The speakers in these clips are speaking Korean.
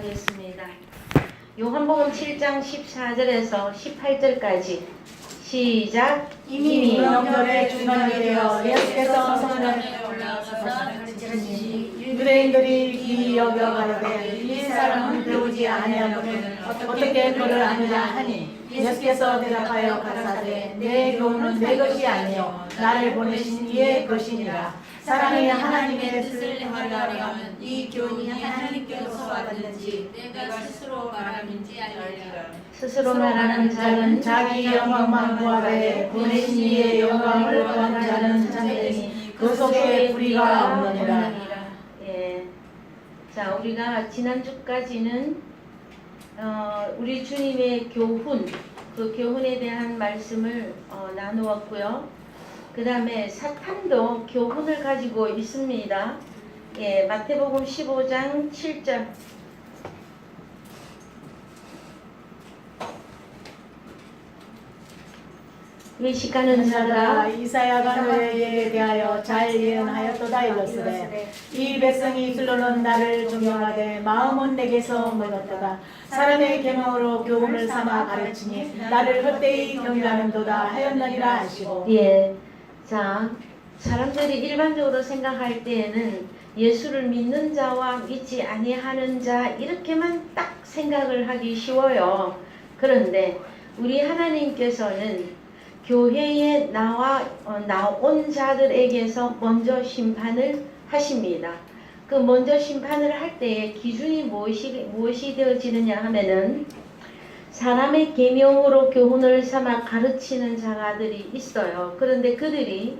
하겠습니다. 요한복음 7장 14절에서 18절까지 시작. 이미 명절에 중간이 되어 예수께서 성전에 올라가서 가르치시니 유대인들이 이미 여겨가로되 이 사람은 배우지 아니하거든 어떻게 그를 아느냐 하니 예수께서 대답하여 가라사대 내 교훈은 내 것이 아니요 나를 보내신 이의 것이니라. 사람이 하나님의 뜻을 행하려 하면 이 교훈이 하나님께로서 왔는지 내가 스스로 말함인지 알리라. 스스로 말하는 자는 자기 영광만 구하되 보내신 이의 영광을 구하는 자는 참되니 그 속에 불의가 없느니라. 예. 자, 우리가 지난주까지는 우리 주님의 교훈, 그 교훈에 대한 말씀을 나누었고요. 그 다음에 사탄도 교훈을 가지고 있습니다. 예, 마태복음 15장 7절. 외식하는 자가 이사야가 너희에게 대하여 잘 예언하였도다 이르시되 이 백성이 입술로는 나를 존경하되 마음은 내게서 멀었도다. 사람의 계명으로 교훈을 삼아 가르치니 나를 헛되이 경외하는도다 하였느니라 하시고. 예. 자, 사람들이 일반적으로 생각할 때에는 예수를 믿는 자와 믿지 아니하는 자 이렇게만 딱 생각을 하기 쉬워요. 그런데 우리 하나님께서는 교회에 나온 자들에게서 먼저 심판을 하십니다. 그 먼저 심판을 할 때의 기준이 무엇이 되어지느냐 하면은 사람의 계명으로 교훈을 삼아 가르치는 자가들이 있어요. 그런데 그들이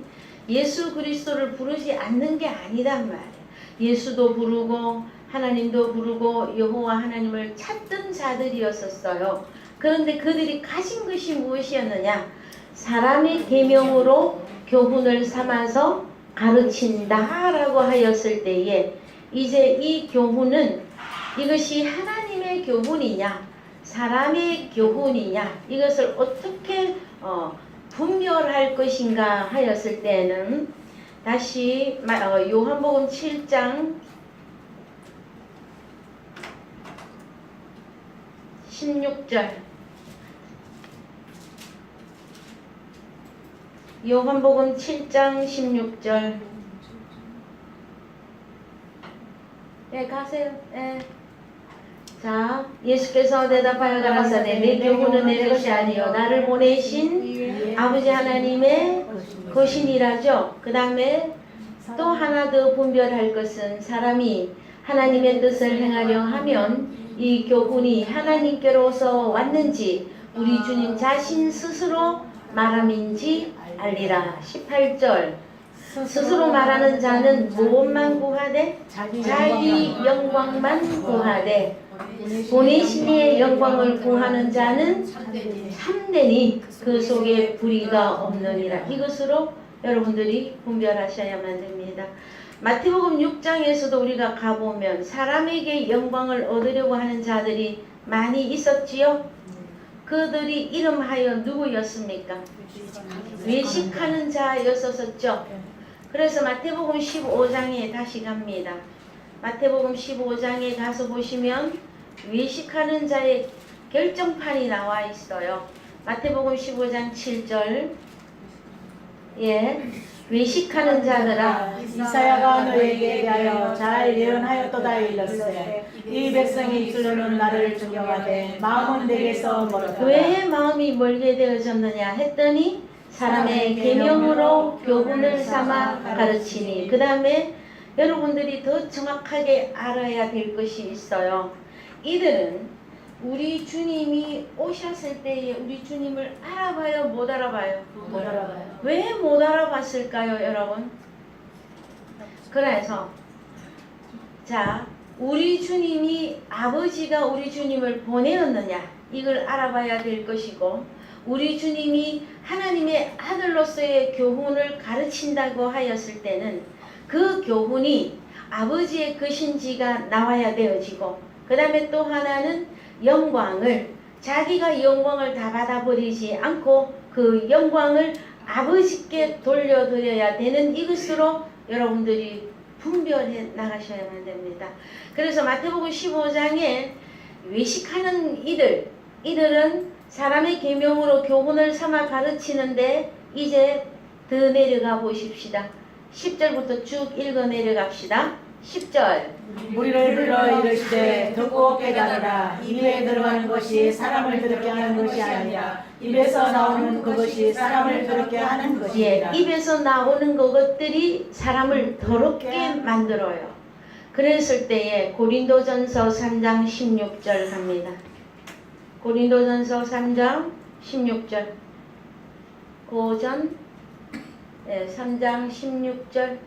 예수 그리스도를 부르지 않는 게 아니단 말이에요. 예수도 부르고 하나님도 부르고 여호와 하나님을 찾던 자들이었었어요. 그런데 그들이 가진 것이 무엇이었느냐? 사람의 계명으로 교훈을 삼아서 가르친다라고 하였을 때에 이제 이 교훈은 이것이 하나님의 교훈이냐 사람의 교훈이냐 이것을 어떻게 분별할 것인가 하였을 때는 다시 요한복음 7장 16절 요한복음 7장 16절 예 가세요. 예. 자, 예수께서 대답하여 가라사대 내 교훈은 내 것이 아니요 나를 보내신 아버지 하나님의 것이니라죠. 그 다음에 또 하나 더 분별할 것은 사람이 하나님의 뜻을 행하려 하면 이 교훈이 하나님께로서 왔는지 우리 주님 자신 스스로 말함인지 알리라. 18절 스스로 말하는 자는 무엇만 구하되 자기 영광만 구하되 보내신 이의 영광을 구하는 자는 참되니 그 속에 불의가 없느니라. 이것으로 여러분들이 분별하셔야만 됩니다. 마태복음 6장에서도 우리가 가보면 사람에게 영광을 얻으려고 하는 자들이 많이 있었지요. 그들이 이름하여 누구였습니까? 외식하는 자였었죠. 그래서 마태복음 15장에 다시 갑니다. 마태복음 15장에 가서 보시면 외식하는 자의 결정판이 나와 있어요. 마태복음 15장 7절 예, 외식하는 자들아 이사야가 너에게 대하여 잘 예언하였도다 이르시되 이 백성이 입술로는 나를 존경하되 마음은 내게서 멀었다. 왜 마음이 멀게 되어졌느냐 했더니 사람의 계명으로 교훈을 삼아 가르치니. 그 다음에 여러분들이 더 정확하게 알아야 될 것이 있어요. 이들은 우리 주님이 오셨을 때에 우리 주님을 알아봐요? 못 알아봐요? 못 알아봐요. 왜 못 알아봤을까요, 여러분? 그래서 자, 우리 주님이 아버지가 우리 주님을 보내었느냐 이걸 알아봐야 될 것이고 우리 주님이 하나님의 아들로서의 교훈을 가르친다고 하였을 때는 그 교훈이 아버지의 것인지가 나와야 되어지고 그 다음에 또 하나는 영광을 자기가 영광을 다 받아버리지 않고 그 영광을 아버지께 돌려드려야 되는 이것으로 여러분들이 분별해 나가셔야만 됩니다. 그래서 마태복음 15장에 외식하는 이들은 사람의 계명으로 교훈을 삼아 가르치는데 이제 더 내려가 보십시다. 10절부터 쭉 읽어 내려갑시다. 10절. 우리를 불러 이르시되 듣고 깨달으라. 입에 들어가는 것이 사람을 더럽게 하는 것이 아니라 입에서 나오는 그것이 사람을 더럽게 하는 예, 것이다. 입에서 나오는 것들이 사람을 더럽게 만들어요. 그랬을 때에 고린도전서 3장 16절 갑니다. 고린도전서 3장 16절. 고전 3장 16절.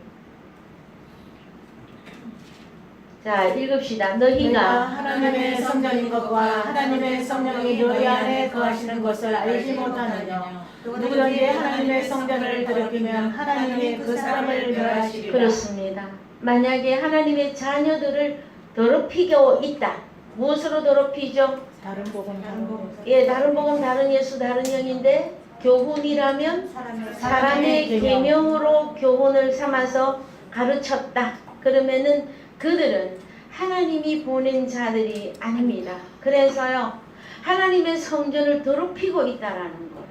자, 읽읍시다. 너희가 너희가 하나님의 성전인 것과 하나님의 성령이 너희 안에 거하시는 것을 알지 못하느냐. 누구든지 하나님의 성전을 더럽히면 하나님이 그 사람을 멸하시리라. 그렇습니다. 만약에 하나님의 자녀들을 더럽히고 있다. 무엇으로 더럽히죠? 다른 복음 예, 다른 복음, 다른 예수, 다른 영인데 교훈이라면 사람의 계명으로 교훈을 삼아서 가르쳤다. 그러면은 그들은 하나님이 보낸 자들이 아닙니다. 그래서요, 하나님의 성전을 더럽히고 있다라는 거예요.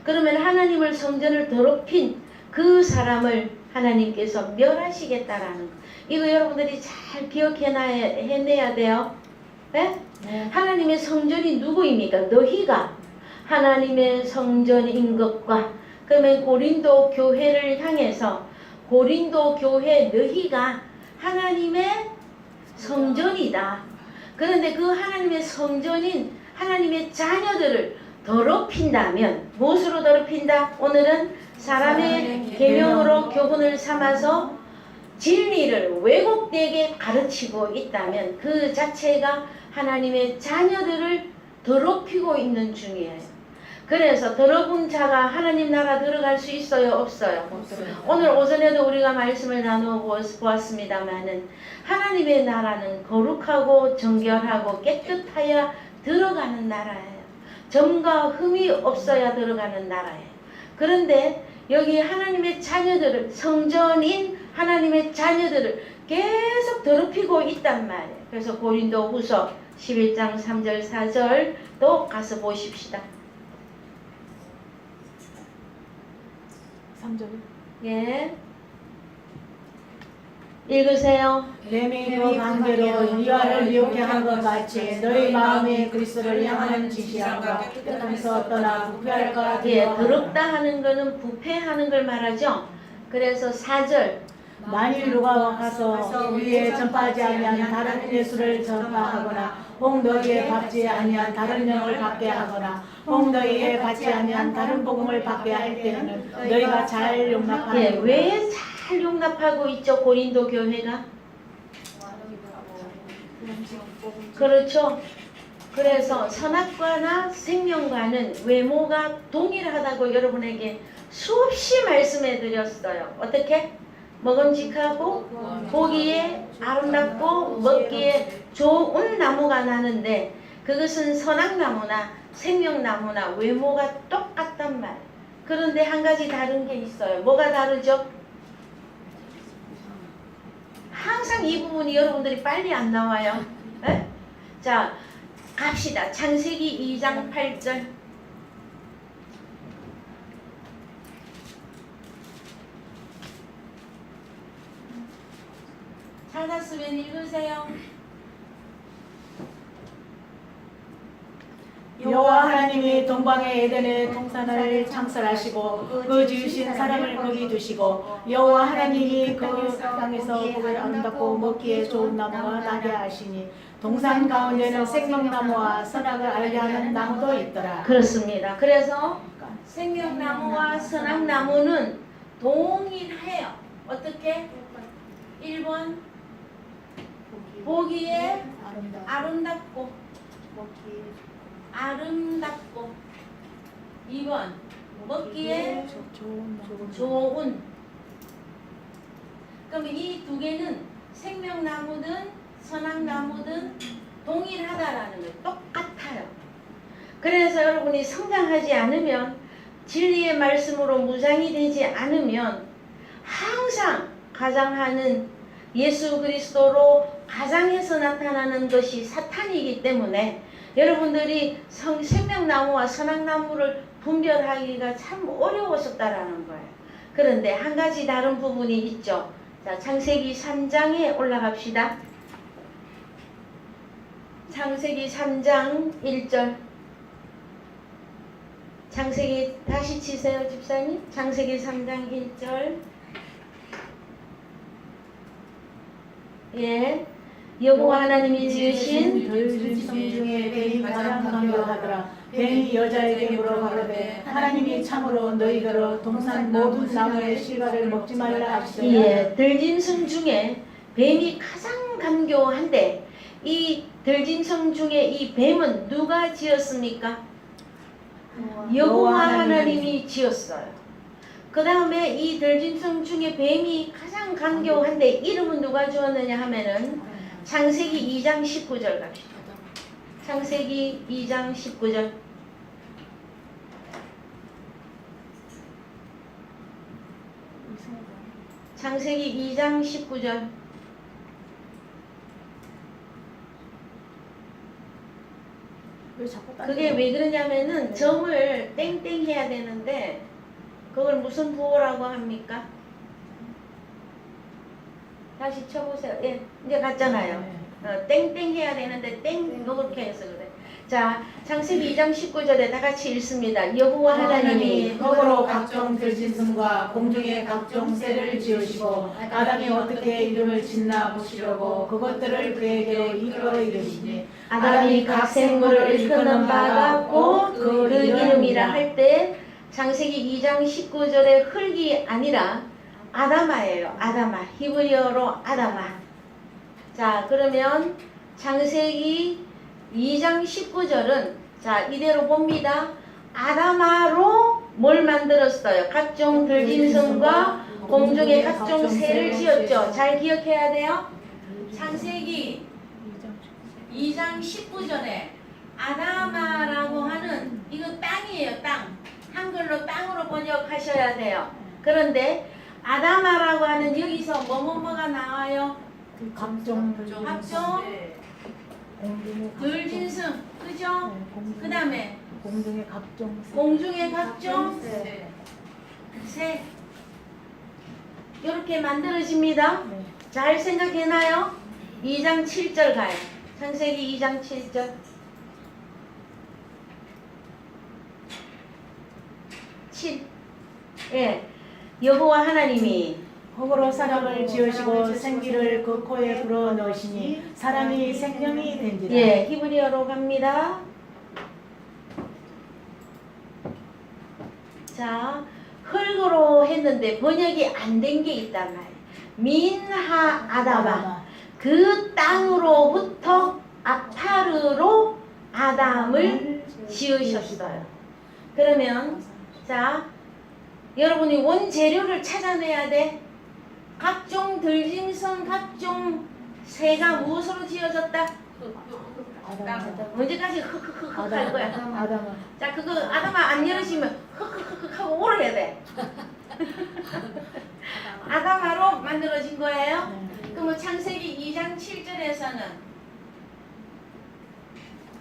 그러면 하나님을 성전을 더럽힌 그 사람을 하나님께서 멸하시겠다라는 거. 이거 여러분들이 잘 기억해내야 돼요. 네? 하나님의 성전이 누구입니까? 너희가 하나님의 성전인 것과, 그러면 고린도 교회를 향해서 고린도 교회 너희가 하나님의 성전이다. 그런데 그 하나님의 성전인 하나님의 자녀들을 더럽힌다면 무엇으로 더럽힌다? 오늘은 사람의 계명으로 교훈을 삼아서 진리를 왜곡되게 가르치고 있다면 그 자체가 하나님의 자녀들을 더럽히고 있는 중이에요. 그래서 더러운 자가 하나님 나라 들어갈 수 있어요? 없어요? 오늘 오전에도 우리가 말씀을 나누어 보았습니다마는 하나님의 나라는 거룩하고 정결하고 깨끗하여 들어가는 나라예요. 점과 흠이 없어야 들어가는 나라예요. 그런데 여기 하나님의 자녀들을, 성전인 하나님의 자녀들을 계속 더럽히고 있단 말이에요. 그래서 고린도 후서 11장 3절 4절도 가서 보십시다. 3절. 예. 읽으세요. 뱀이 그 관계로 이와를 미혹해 한 것 같이 너희 마음이 그리스도를 향하는 지시함과 깨끗함에서 떠나 부패할까 예, 두려워하노라. 더럽다 하는 거는 부패하는 걸 말하죠. 그래서 4절. 만일 누가 가서 우리에 전파하지 아니한 다른 예수를 전파하거나 혹 너희에 받지 아니한 다른 영을 받게 하거나 혹 너희에 받지 아니한 다른 복음을 받게 할 때는 너희가 잘 용납하는 예, 왜 잘 용납하고 있죠? 고린도 교회가? 그렇죠. 그래서 선악과나 생명과는 외모가 동일하다고 여러분에게 수없이 말씀해 드렸어요. 어떻게? 먹음직하고 보기에 아름답고 먹기에 좋은 나무가 나는데 그것은 선악나무나 생명나무나 외모가 똑같단 말이에요. 그런데 한 가지 다른 게 있어요. 뭐가 다르죠? 항상 이 부분이 여러분들이 빨리 안 나와요. 에? 자, 갑시다. 창세기 2장 8절. 찾았으면 읽으세요. 여호와 하나님이 동방의 에덴의 동산을 창설하시고 그 지으신 사람을 거기 두시고 여호와 하나님이 그 땅에서 보기 아름답고 먹기에 좋은 나무가 나게 하시니 동산 가운데는 생명나무와 선악을 알게 하는 나무도 있더라. 그렇습니다. 그래서 생명나무와 선악나무는 동일해요. 어떻게? 1번 보기에 아름답고 2번 먹기에 좋은. 그러면 이 두 개는 생명나무든 선악나무든 동일하다라는 거예요. 똑같아요. 그래서 여러분이 성장하지 않으면, 진리의 말씀으로 무장이 되지 않으면 항상 가장하는 예수 그리스도로 가장해서 나타나는 것이 사탄이기 때문에 여러분들이 생명나무와 선악나무를 분별하기가 참 어려웠었다라는 거예요. 그런데 한 가지 다른 부분이 있죠. 자, 창세기 3장에 올라갑시다. 창세기 3장 1절. 창세기 다시 치세요, 집사님. 창세기 3장 1절. 예. 여호와 하나님이 지으신 들짐승 중에 뱀이 가장 강교하더라. 뱀이 여자에게 물어가로되 하나님이 참으로 너희더러 동산 모든 나무의 실과를 먹지 말라 하시더라. 예, 들짐승 중에 뱀이 가장 간교한데 이 들짐승 중에 이 뱀은 누가 지었습니까? 여호와 하나님이 지었어요. 그 다음에 이 들짐승 중에 뱀이 가장 간교한데 이름은 누가 지었느냐 하면은 창세기 2장 19절 갑시다. 창세기 2장 19절. 창세기 2장 19절. 그게 왜 그러냐면은 점을 땡땡 해야 되는데 그걸 무슨 부호라고 합니까? 다시 쳐보세요. 예, 이제 갔잖아요. 땡땡 해야 되는데 땡 이렇게 해서 그래. 자, 창세기 2장 19절에 다 같이 읽습니다. 여호와 하나님이 흙으로 각종 들짐승과 공중의 각종 새를 지으시고 아담이 어떻게 이름을 짓나 보시려고 그것들을 그에게로 이끌어 이르시니 아담이 각 생물을 일컫는 바가 없고 그 이름이라 할 때 창세기 2장 19절에 흙이 아니라 아다마예요. 아다마. 히브리어로 아다마. 자, 그러면 창세기 2장 19절은 자, 이대로 봅니다. 아다마로 뭘 만들었어요? 각종 들짐승과 공중의 각종 새를 지었죠. 잘 기억해야 돼요. 창세기 2장 19절에 아다마라고 하는 이거 땅이에요. 땅. 한글로 땅으로 번역하셔야 돼요. 그런데 아다마라고 하는 여기서 뭐가 나와요? 각종 들짐승, 그죠? 그 다음에 공중의 각종 공중의 각종 새 이렇게 만들어집니다. 네. 잘 생각해놔요. 2장 7절 가요. 창세기 2장 7절. 7. 예. 여호와 하나님이 흙으로 사람을 지으시고 생기를 그 코에 불어 넣으시니 사람이 생명이 된지라. 예, 히브리어로 갑니다. 자, 흙으로 했는데 번역이 안 된 게 있단 말이에요. 민하 아다마. 그 땅으로부터 아파르로 아담을 지으셨어요. 그러면 자, 여러분이 원재료를 찾아내야 돼. 각종 들짐승, 각종 새가 무엇으로 지어졌다? 언제까지 흑흑흑 할 거야? 아담아. 자, 그거 아담아 안 열으시면 흑흑흑 하고 오래야 돼. 아담아로 만들어진 거예요. 그러면 창세기 2장 7절에서는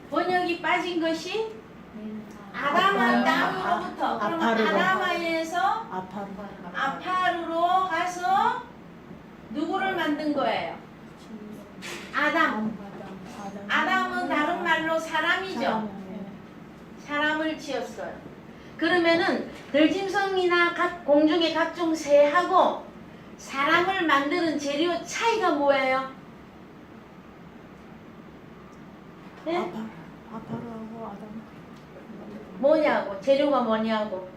번역이 빠진 것이 아담아 땅으로부터, 그러면 아담아에서 아파루로 가서 누구를 만든 거예요? 아담. 아담은 다른 말로 사람이죠. 사람을 지었어요. 그러면은 들짐승이나 각 공중의 각종 새하고 사람을 만드는 재료 차이가 뭐예요? 네? 아파르하고 아담. 뭐냐고, 재료가 뭐냐고.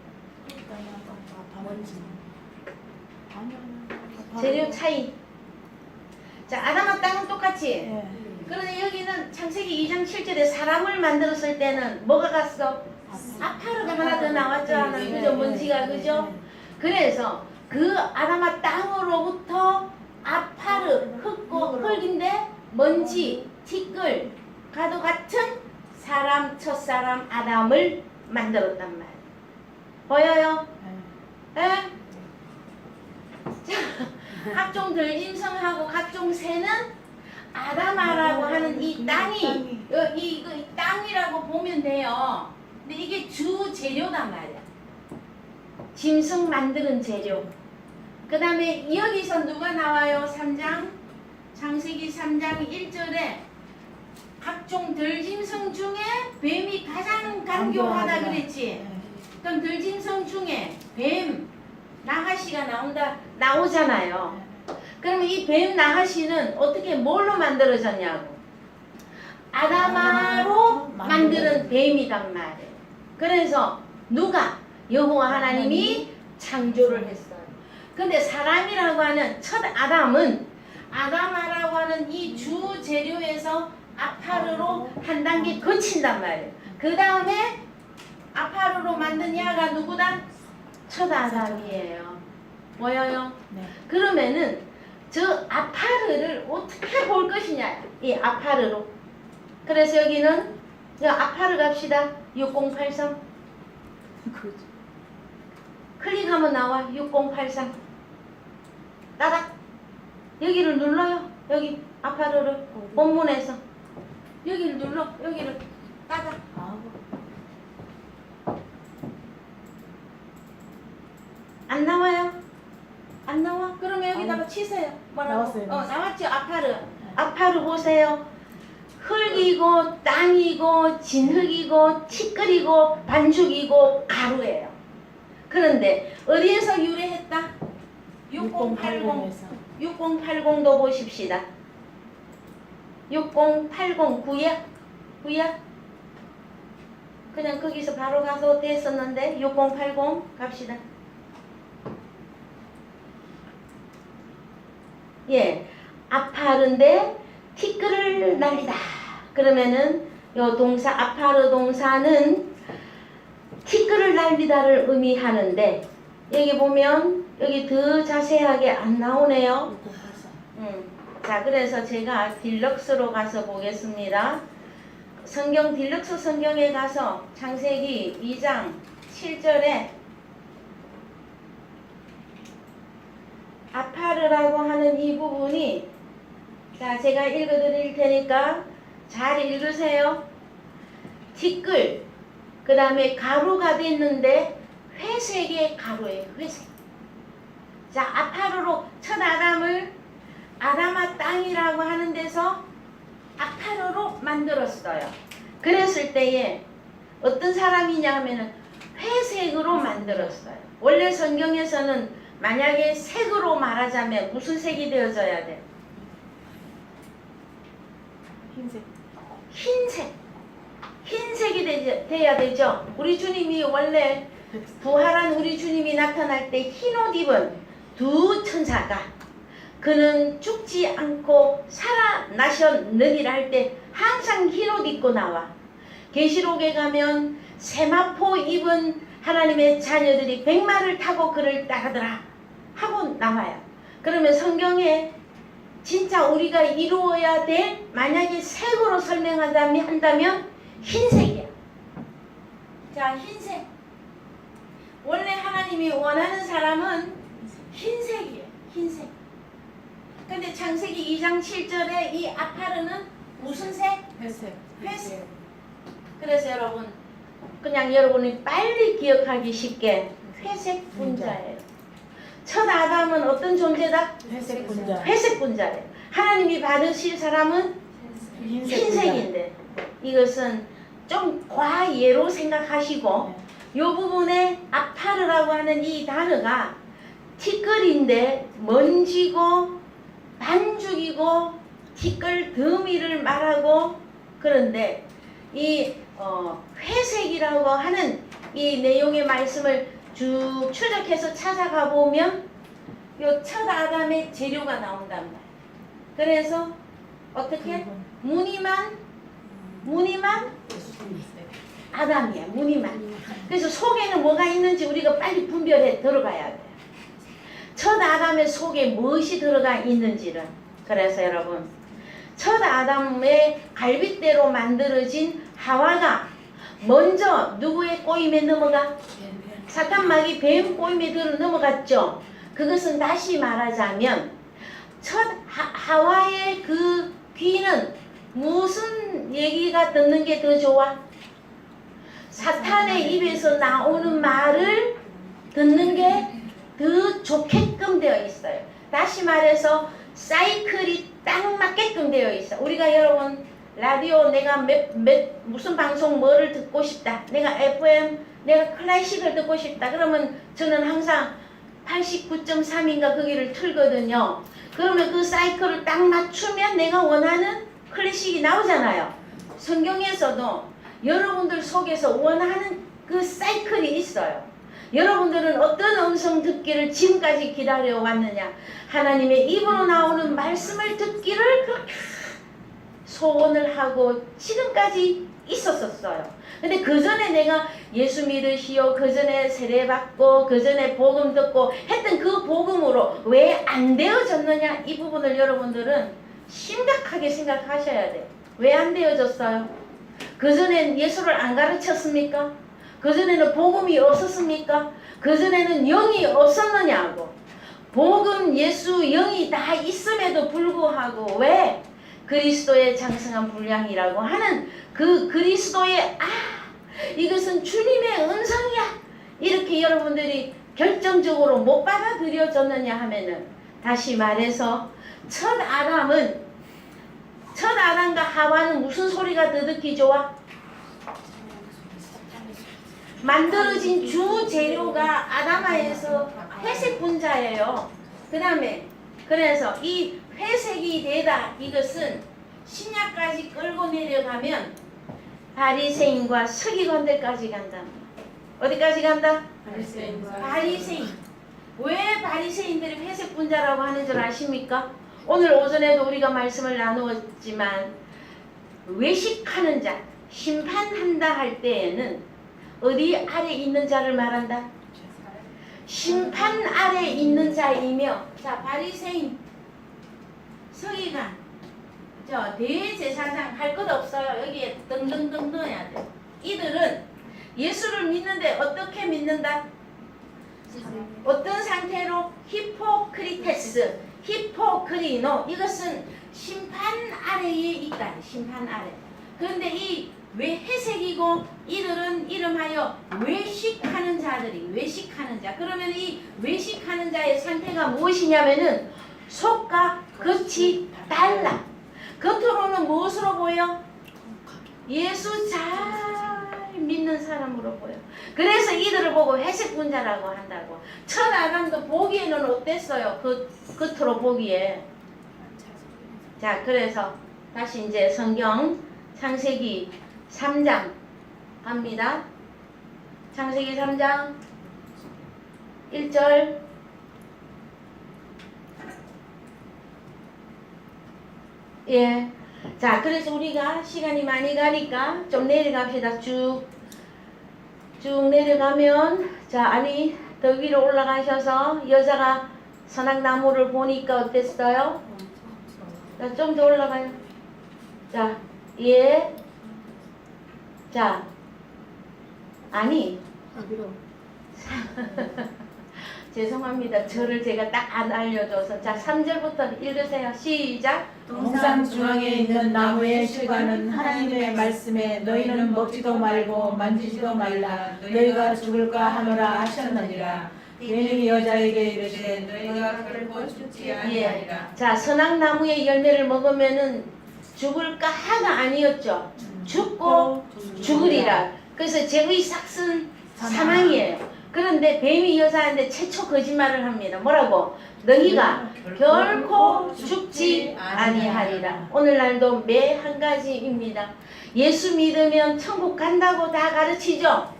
재료 차이. 자, 아담과 땅은 똑같이. 그런데 여기는 창세기 2장 7절에 사람을 만들었을 때는 뭐가 갔어? 아파르가 하나 더 나왔잖아. 그죠? 먼지가, 그죠? 그래서 그 아담아 땅으로부터 아파르, 흙인데 먼지, 티끌, 가도 같은 사람, 첫사람 아담을 만들었단 말이에요. 보여요? 예? 자, 각종 들짐승하고 각종 새는 아담아라고 하는 이 땅이 이 땅이라고 보면 돼요. 근데 이게 주 재료단 말이야. 짐승 만드는 재료. 그 다음에 여기서 누가 나와요? 3장 창세기 3장 1절에 각종 들짐승 중에 뱀이 가장 간교하다 그랬지. 그럼 들짐승 중에 뱀, 나하시가 나오잖아요. 그러면 이 뱀 나하시는 어떻게 뭘로 만들어졌냐고? 아담아로 만드는 뱀이단 말이에요. 그래서 누가? 여호와 하나님이 창조를 했어요. 근데 사람이라고 하는 첫 아담은 아담아라고 하는 이 주 재료에서 아파르로 한 단계 거친단 말이에요. 그 다음에 아파르로 만든 야가 누구다? 첫 아담이에요. 뭐예요? 네. 그러면은 저 아파르를 어떻게 볼 것이냐? 이 아파르로. 그래서 여기는 아파르 갑시다. 6083. 클릭하면 나와. 6083. 따닥. 여기를 눌러요. 여기 아파르를 본문에서 여기를 눌러. 여기를 따닥. 안 나와요? 안 나와? 그러면 여기다가 치세요. 뭐라고? 나왔어요. 나왔죠. 아파르. 아파르 보세요. 흙이고 땅이고 진흙이고 티끌이고 반죽이고 가루예요. 그런데 어디에서 유래했다? 6080. 6080도 보십시다. 6080 구약? 구약? 그냥 거기서 바로 가서 됐었는데 6080 갑시다. 예, 아파르인데 티끌을 날리다. 그러면은 요 동사 아파르 동사는 티끌을 날리다를 의미하는데 여기 보면 여기 더 자세하게 안 나오네요. 자, 그래서 제가 딜럭스로 가서 보겠습니다. 성경 딜럭스 성경에 가서 창세기 2장 7절에 아파르라고 하는 이 부분이, 자, 제가 읽어드릴 테니까 잘 읽으세요. 티끌, 그 다음에 가루가 됐는데 회색의 가루예요. 회색. 자, 아파르로 첫 아담을 아담아 땅이라고 하는 데서 아파르로 만들었어요. 그랬을 때에 어떤 사람이냐 하면은 회색으로 만들었어요. 원래 성경에서는 만약에 색으로 말하자면 무슨 색이 되어져야 돼? 흰색. 흰색. 흰색이 돼야 되죠. 우리 주님이 원래 부활한 우리 주님이 나타날 때 흰 옷 입은 두 천사가 그는 죽지 않고 살아나셨느니라 할 때 항상 흰 옷 입고 나와. 계시록에 가면 세마포 입은 하나님의 자녀들이 백마를 타고 그를 따르더라 하고 나와요. 그러면 성경에 진짜 우리가 이루어야 될 만약에 색으로 설명한다면 흰색이야. 자, 흰색. 원래 하나님이 원하는 사람은 흰색이에요. 흰색. 근데 창세기 2장 7절에 이 아파르는 무슨 색? 회색. 회색. 그래서 여러분, 그냥 여러분이 빨리 기억하기 쉽게 회색 분자예요. 첫 아담은 어떤 존재다? 회색 분자. 회색 분자예요. 하나님이 받으실 사람은 흰색인데 이것은 좀 과예로 생각하시고 이 부분에 아파르라고 하는 이 단어가 티끌인데 먼지고 반죽이고 티끌 더미를 말하고, 그런데 이 회색이라고 하는 이 내용의 말씀을 쭉 추적해서 찾아가 보면 요 첫 아담의 재료가 나온단 말이에요. 그래서 어떻게? 무늬만 아담이야. 무늬만. 그래서 속에는 뭐가 있는지 우리가 빨리 분별해 들어가야 돼요. 첫 아담의 속에 무엇이 들어가 있는지를. 그래서 여러분, 첫 아담의 갈빗대로 만들어진 하와가 먼저 누구의 꼬임에 넘어가? 사탄 마귀 뱀 꼬임에 들어 넘어갔죠. 그것은 다시 말하자면 첫 하와의 그 귀는 무슨 얘기가 듣는 게 더 좋아? 사탄의 입에서 나오는 말을 듣는 게 더 좋게끔 되어 있어요. 다시 말해서 사이클이 딱 맞게끔 되어 있어. 우리가 여러분 라디오 내가 무슨 방송 뭐를 듣고 싶다. 내가 FM, 내가 클래식을 듣고 싶다. 그러면 저는 항상 89.3인가 거기를 틀거든요. 그러면 그 사이클을 딱 맞추면 내가 원하는 클래식이 나오잖아요. 성경에서도 여러분들 속에서 원하는 그 사이클이 있어요. 여러분들은 어떤 음성 듣기를 지금까지 기다려 왔느냐? 하나님의 입으로 나오는 말씀을 듣기를 그렇게 소원을 하고 지금까지 있었어요. 근데 그 전에 내가 예수 믿으시오, 그 전에 세례받고, 그 전에 복음 듣고 했던 그 복음으로 왜 안 되어졌느냐? 이 부분을 여러분들은 심각하게 생각하셔야 돼요. 왜 안 되어졌어요? 그 전엔 예수를 안 가르쳤습니까? 그 전에는 복음이 없었습니까? 그 전에는 영이 없었느냐고. 복음, 예수, 영이 다 있음에도 불구하고 왜 그리스도의 장성한 분량이라고 하는 그 그리스도의 이것은 주님의 음성이야. 이렇게 여러분들이 결정적으로 못 받아들여졌느냐 하면은 다시 말해서 첫 아담과 하와는 무슨 소리가 더 듣기 좋아? 만들어진 주 재료가 아담아에서 회색 분자예요. 그 다음에 그래서 이 회색이 되다 이것은 신약까지 끌고 내려가면 바리새인과 서기관들까지 간다. 어디까지 간다? 바리새인. 왜 바리새인들이 회색 분자라고 하는 줄 아십니까? 오늘 오전에도 우리가 말씀을 나누었지만 외식하는 자, 심판한다 할 때에는 어디 아래 있는 자를 말한다? 심판 아래 있는 자이며, 자 바리새인, 서기관, 저 대제사장 할 것 없어요. 여기에 등등등 넣어야 돼. 이들은 예수를 믿는데 어떻게 믿는다? 어떤 상태로? 히포크리테스, 히포크리노. 이것은 심판 아래에 있다. 심판 아래. 그런데 이 왜 회색이고 이들은 이름하여 외식하는 자들이 외식하는 자. 그러면 이 외식하는 자의 상태가 무엇이냐면은 속과 겉이 달라. 겉으로는 무엇으로 보여? 예수 잘 믿는 사람으로 보여. 그래서 이들을 보고 회색 분자라고 한다고. 첫 아담도 보기에는 어땠어요? 겉으로 보기에. 자, 그래서 다시 이제 성경 창세기 3장 갑니다. 창세기 3장 1절. 예. 자, 그래서 우리가 시간이 많이 가니까 좀 내려갑시다. 쭉 내려가면, 자, 아니, 더 위로 올라가셔서 여자가 선악나무를 보니까 어땠어요? 자, 좀 더 올라가요. 자, 예. 자, 아니. 죄송합니다. 저를 제가 딱 안 알려줘서. 자, 3절부터 읽으세요. 시작. 동산 중앙에 있는 나무의 실과는 하나님의 말씀에 너희는 먹지도 말고 만지지도 말라 너희가 죽을까 하노라 하셨느니라. 예능이 여자에게 이르시되 너희가 결코 죽지 아니하리라. 자, 선악나무의 열매를 먹으면은 죽을까 하가 아니었죠. 죽고 죽으리라. 그래서 죄의 삭은 사망이에요. 그런데 뱀이 여자한테 최초 거짓말을 합니다. 뭐라고? 너희가 결코 죽지 아니하리라. 오늘날도 매 한 가지입니다. 예수 믿으면 천국 간다고 다 가르치죠.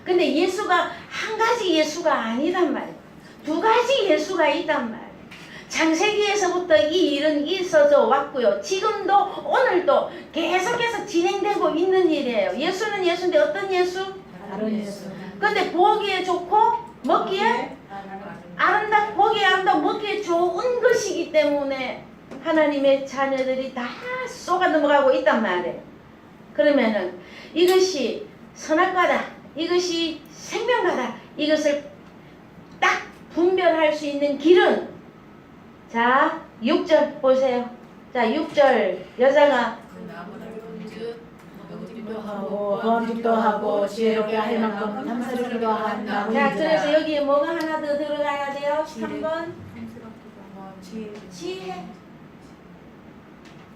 근데 예수가 한 가지 예수가 아니단 말이에요. 두 가지 예수가 있단 말이에요. 창세기에서부터 이 일은 있어져 왔고요. 지금도 오늘도 계속해서 진행되고 있는 일이에요. 예수는 예수인데 어떤 예수? 다른 예수. 근데 보기에 좋고 먹기에 아름답고 보기에 아름답고 먹기에 좋은 것이기 때문에 하나님의 자녀들이 다 쏘가 넘어가고 있단 말이에요. 그러면은 이것이 선악과다, 이것이 생명과다, 이것을 딱 분별할 수 있는 길은 자 6절 보세요. 자 6절 여자가 하고 범직도 하고 지혜롭게 할 만큼 탐스럽기도 한 자 나무인지라. 그래서 여기에 뭐가 하나 더 들어가야 돼요? 3번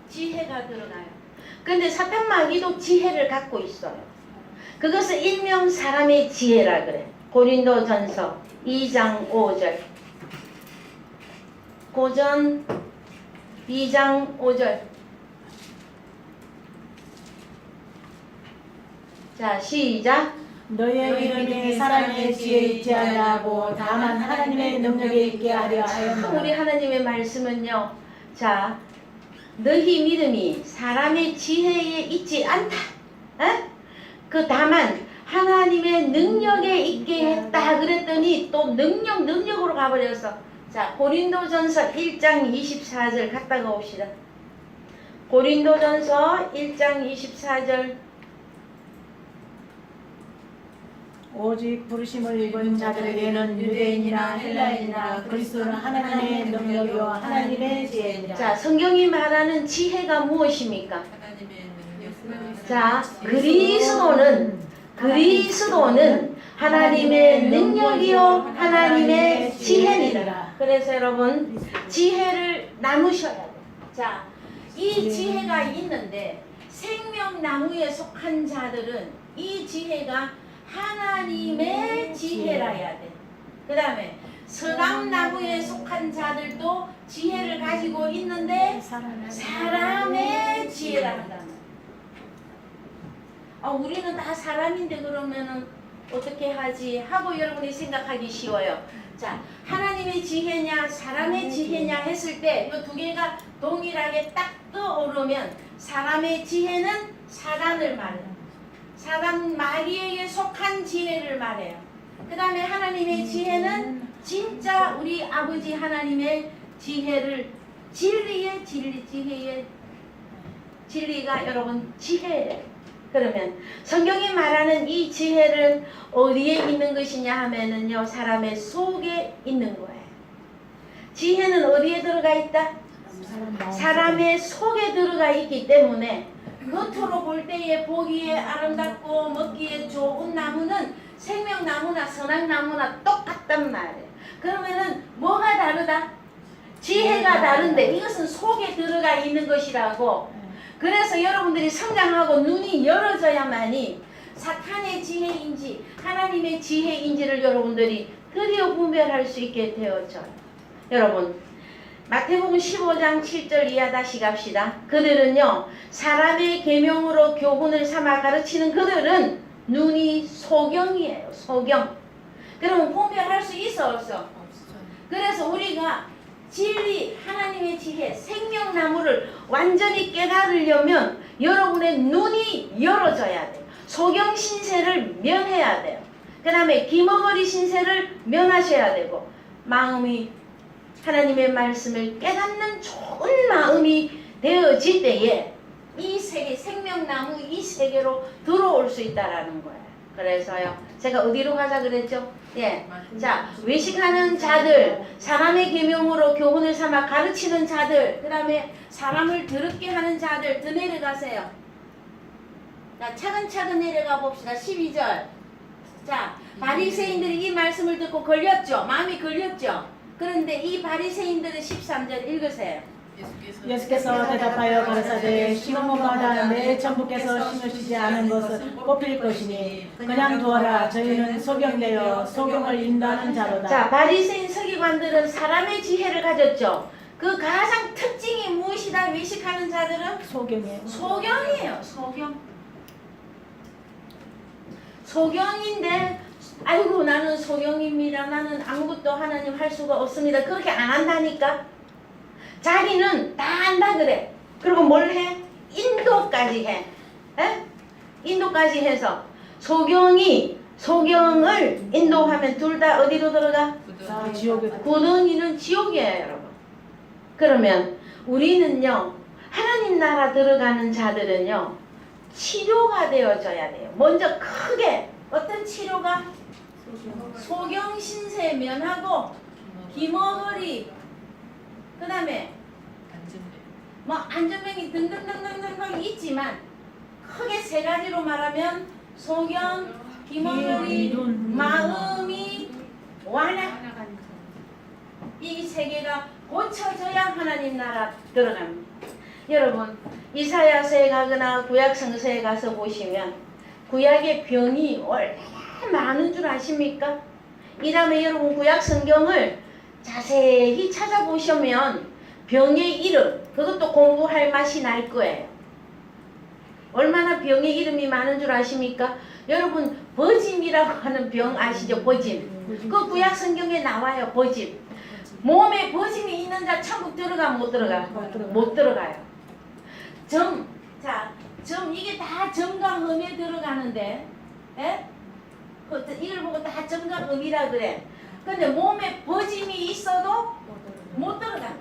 지혜가 들어가요. 근데 사탄마귀도 지혜를 갖고 있어요. 그것을 일명 사람의 지혜라 그래. 고린도전서 2장 5절. 고전 2장 5절. 자 시작. 너의 이름이 사람의 지혜에 있지 아니하고 다만 하나님의 능력에 있게 하려 우리 하였노라. 하나님의 말씀은요. 자, 너희 믿음이 사람의 지혜에 있지 않다. 에? 그 다만 하나님의 능력에 있게 했다 그랬더니 또 능력으로 가버렸어. 자, 고린도전서 1장 24절 갔다가 옵시다. 고린도전서 1장 24절. 오직 부르심을 입은 자들에게는 유대인이나 헬라인이나 그리스도는 하나님의 능력이요 하나님의 지혜니라. 자, 성경이 말하는 지혜가 무엇입니까? 자, 그리스도는 하나님의 능력이요 하나님의 지혜니라. 그래서 여러분 지혜를 나누셔야 돼요. 자, 이 지혜가 있는데 생명나무에 속한 자들은 이 지혜가 하나님의 지혜라야 돼. 그 다음에 서감나무에 속한 자들도 지혜를 가지고 있는데 사람의 지혜란다. 우리는 다 사람인데 그러면은 어떻게 하지 하고 여러분이 생각하기 쉬워요. 자, 하나님의 지혜냐 사람의 지혜냐 했을 때 이 두 개가 동일하게 딱 떠오르면 사람의 지혜는 사단을 말해요. 사단 마귀에게 속한 지혜를 말해요. 그 다음에 하나님의 지혜는 진짜 우리 아버지 하나님의 지혜를 진리의 지혜의 진리가 여러분 지혜예요. 그러면 성경이 말하는 이 지혜는 어디에 있는 것이냐 하면은요 사람의 속에 있는 거예요. 지혜는 어디에 들어가 있다? 사람의 속에 들어가 있기 때문에 겉으로 볼 때에 보기에 아름답고 먹기에 좋은 나무는 생명나무나 선악나무나 똑같단 말이에요. 그러면은 뭐가 다르다? 지혜가 다른데 이것은 속에 들어가 있는 것이라고. 그래서 여러분들이 성장하고 눈이 열어져야만이 사탄의 지혜인지 하나님의 지혜인지를 여러분들이 드디어 분별할 수 있게 되어져요. 여러분 마태복음 15장 7절 이하 다시 갑시다. 그들은요 사람의 계명으로 교훈을 삼아 가르치는 그들은 눈이 소경이에요. 소경. 그러면 분별할 수 있어 없어? 그래서 우리가 진리 하나님의 지혜 생명나무를 완전히 깨달으려면 여러분의 눈이 열어져야 돼요. 소경 신세를 면해야 돼요. 그 다음에 기머거리 신세를 면하셔야 되고 마음이 하나님의 말씀을 깨닫는 좋은 마음이 되어질 때에 이 세계 생명나무 이 세계로 들어올 수 있다라는 거예요. 그래서요 제가 어디로 가자 그랬죠? 예, 자 외식하는 자들, 사람의 계명으로 교훈을 삼아 가르치는 자들, 그 다음에 사람을 더럽게 하는 자들 더 내려가세요. 자 차근차근 내려가 봅시다. 12절. 자 바리새인들이 이 말씀을 듣고 걸렸죠. 마음이 걸렸죠. 그런데 이 바리새인들의 13절 읽으세요. 예수께서 대답하여 가라사대 심은 것마다 내 천부께서 심으시지 않은 것은 뽑힐 것이니 그냥 두어라. 저희는 소경되어 소경을 인도하는 자로다. 자 바리새인 서기관들은 사람의 지혜를 가졌죠. 그 가장 특징이 무엇이다? 외식하는 자들은 소경이에요. 소경이에요. 소경. 소경인데 아이고 나는 소경입니다. 나는 아무것도 하나님 할 수가 없습니다. 그렇게 안 한다니까. 자기는 다 안다 그래. 그리고 뭘 해? 인도까지 해. 에? 인도까지 해서 소경을 인도하면 둘 다 어디로 들어가? 지옥에. 구덩이는 지옥이에요 여러분. 그러면 우리는요 하나님 나라 들어가는 자들은요 치료가 되어져야 돼요. 먼저 크게 어떤 치료가? 소경신세 면하고 김어허리, 그 다음에 뭐 안전병이 등등등등등 있지만 크게 세 가지로 말하면 소경, 김어허리, 마음이 완악. 이 세 개가 고쳐져야 하나님 나라 들어갑니다. 여러분 이사야서에 가거나 구약 성서에 가서 보시면 구약의 병이 얼마나 많은 줄 아십니까? 이 다음에 여러분 구약 성경을 자세히 찾아보시면 병의 이름 그것도 공부할 맛이 날 거예요. 얼마나 병의 이름이 많은 줄 아십니까? 여러분 버짐이라고 하는 병 아시죠? 버짐. 그 구약 성경에 나와요. 버짐. 몸에 버짐이 있는 자 천국 들어가 못 들어가? 못 들어가요. 점, 자, 점 이게 다 점과 음에 들어가는데, 예? 이걸 보고 다 점과 음이라 그래. 근데 몸에 버짐이 있어도 못 들어가.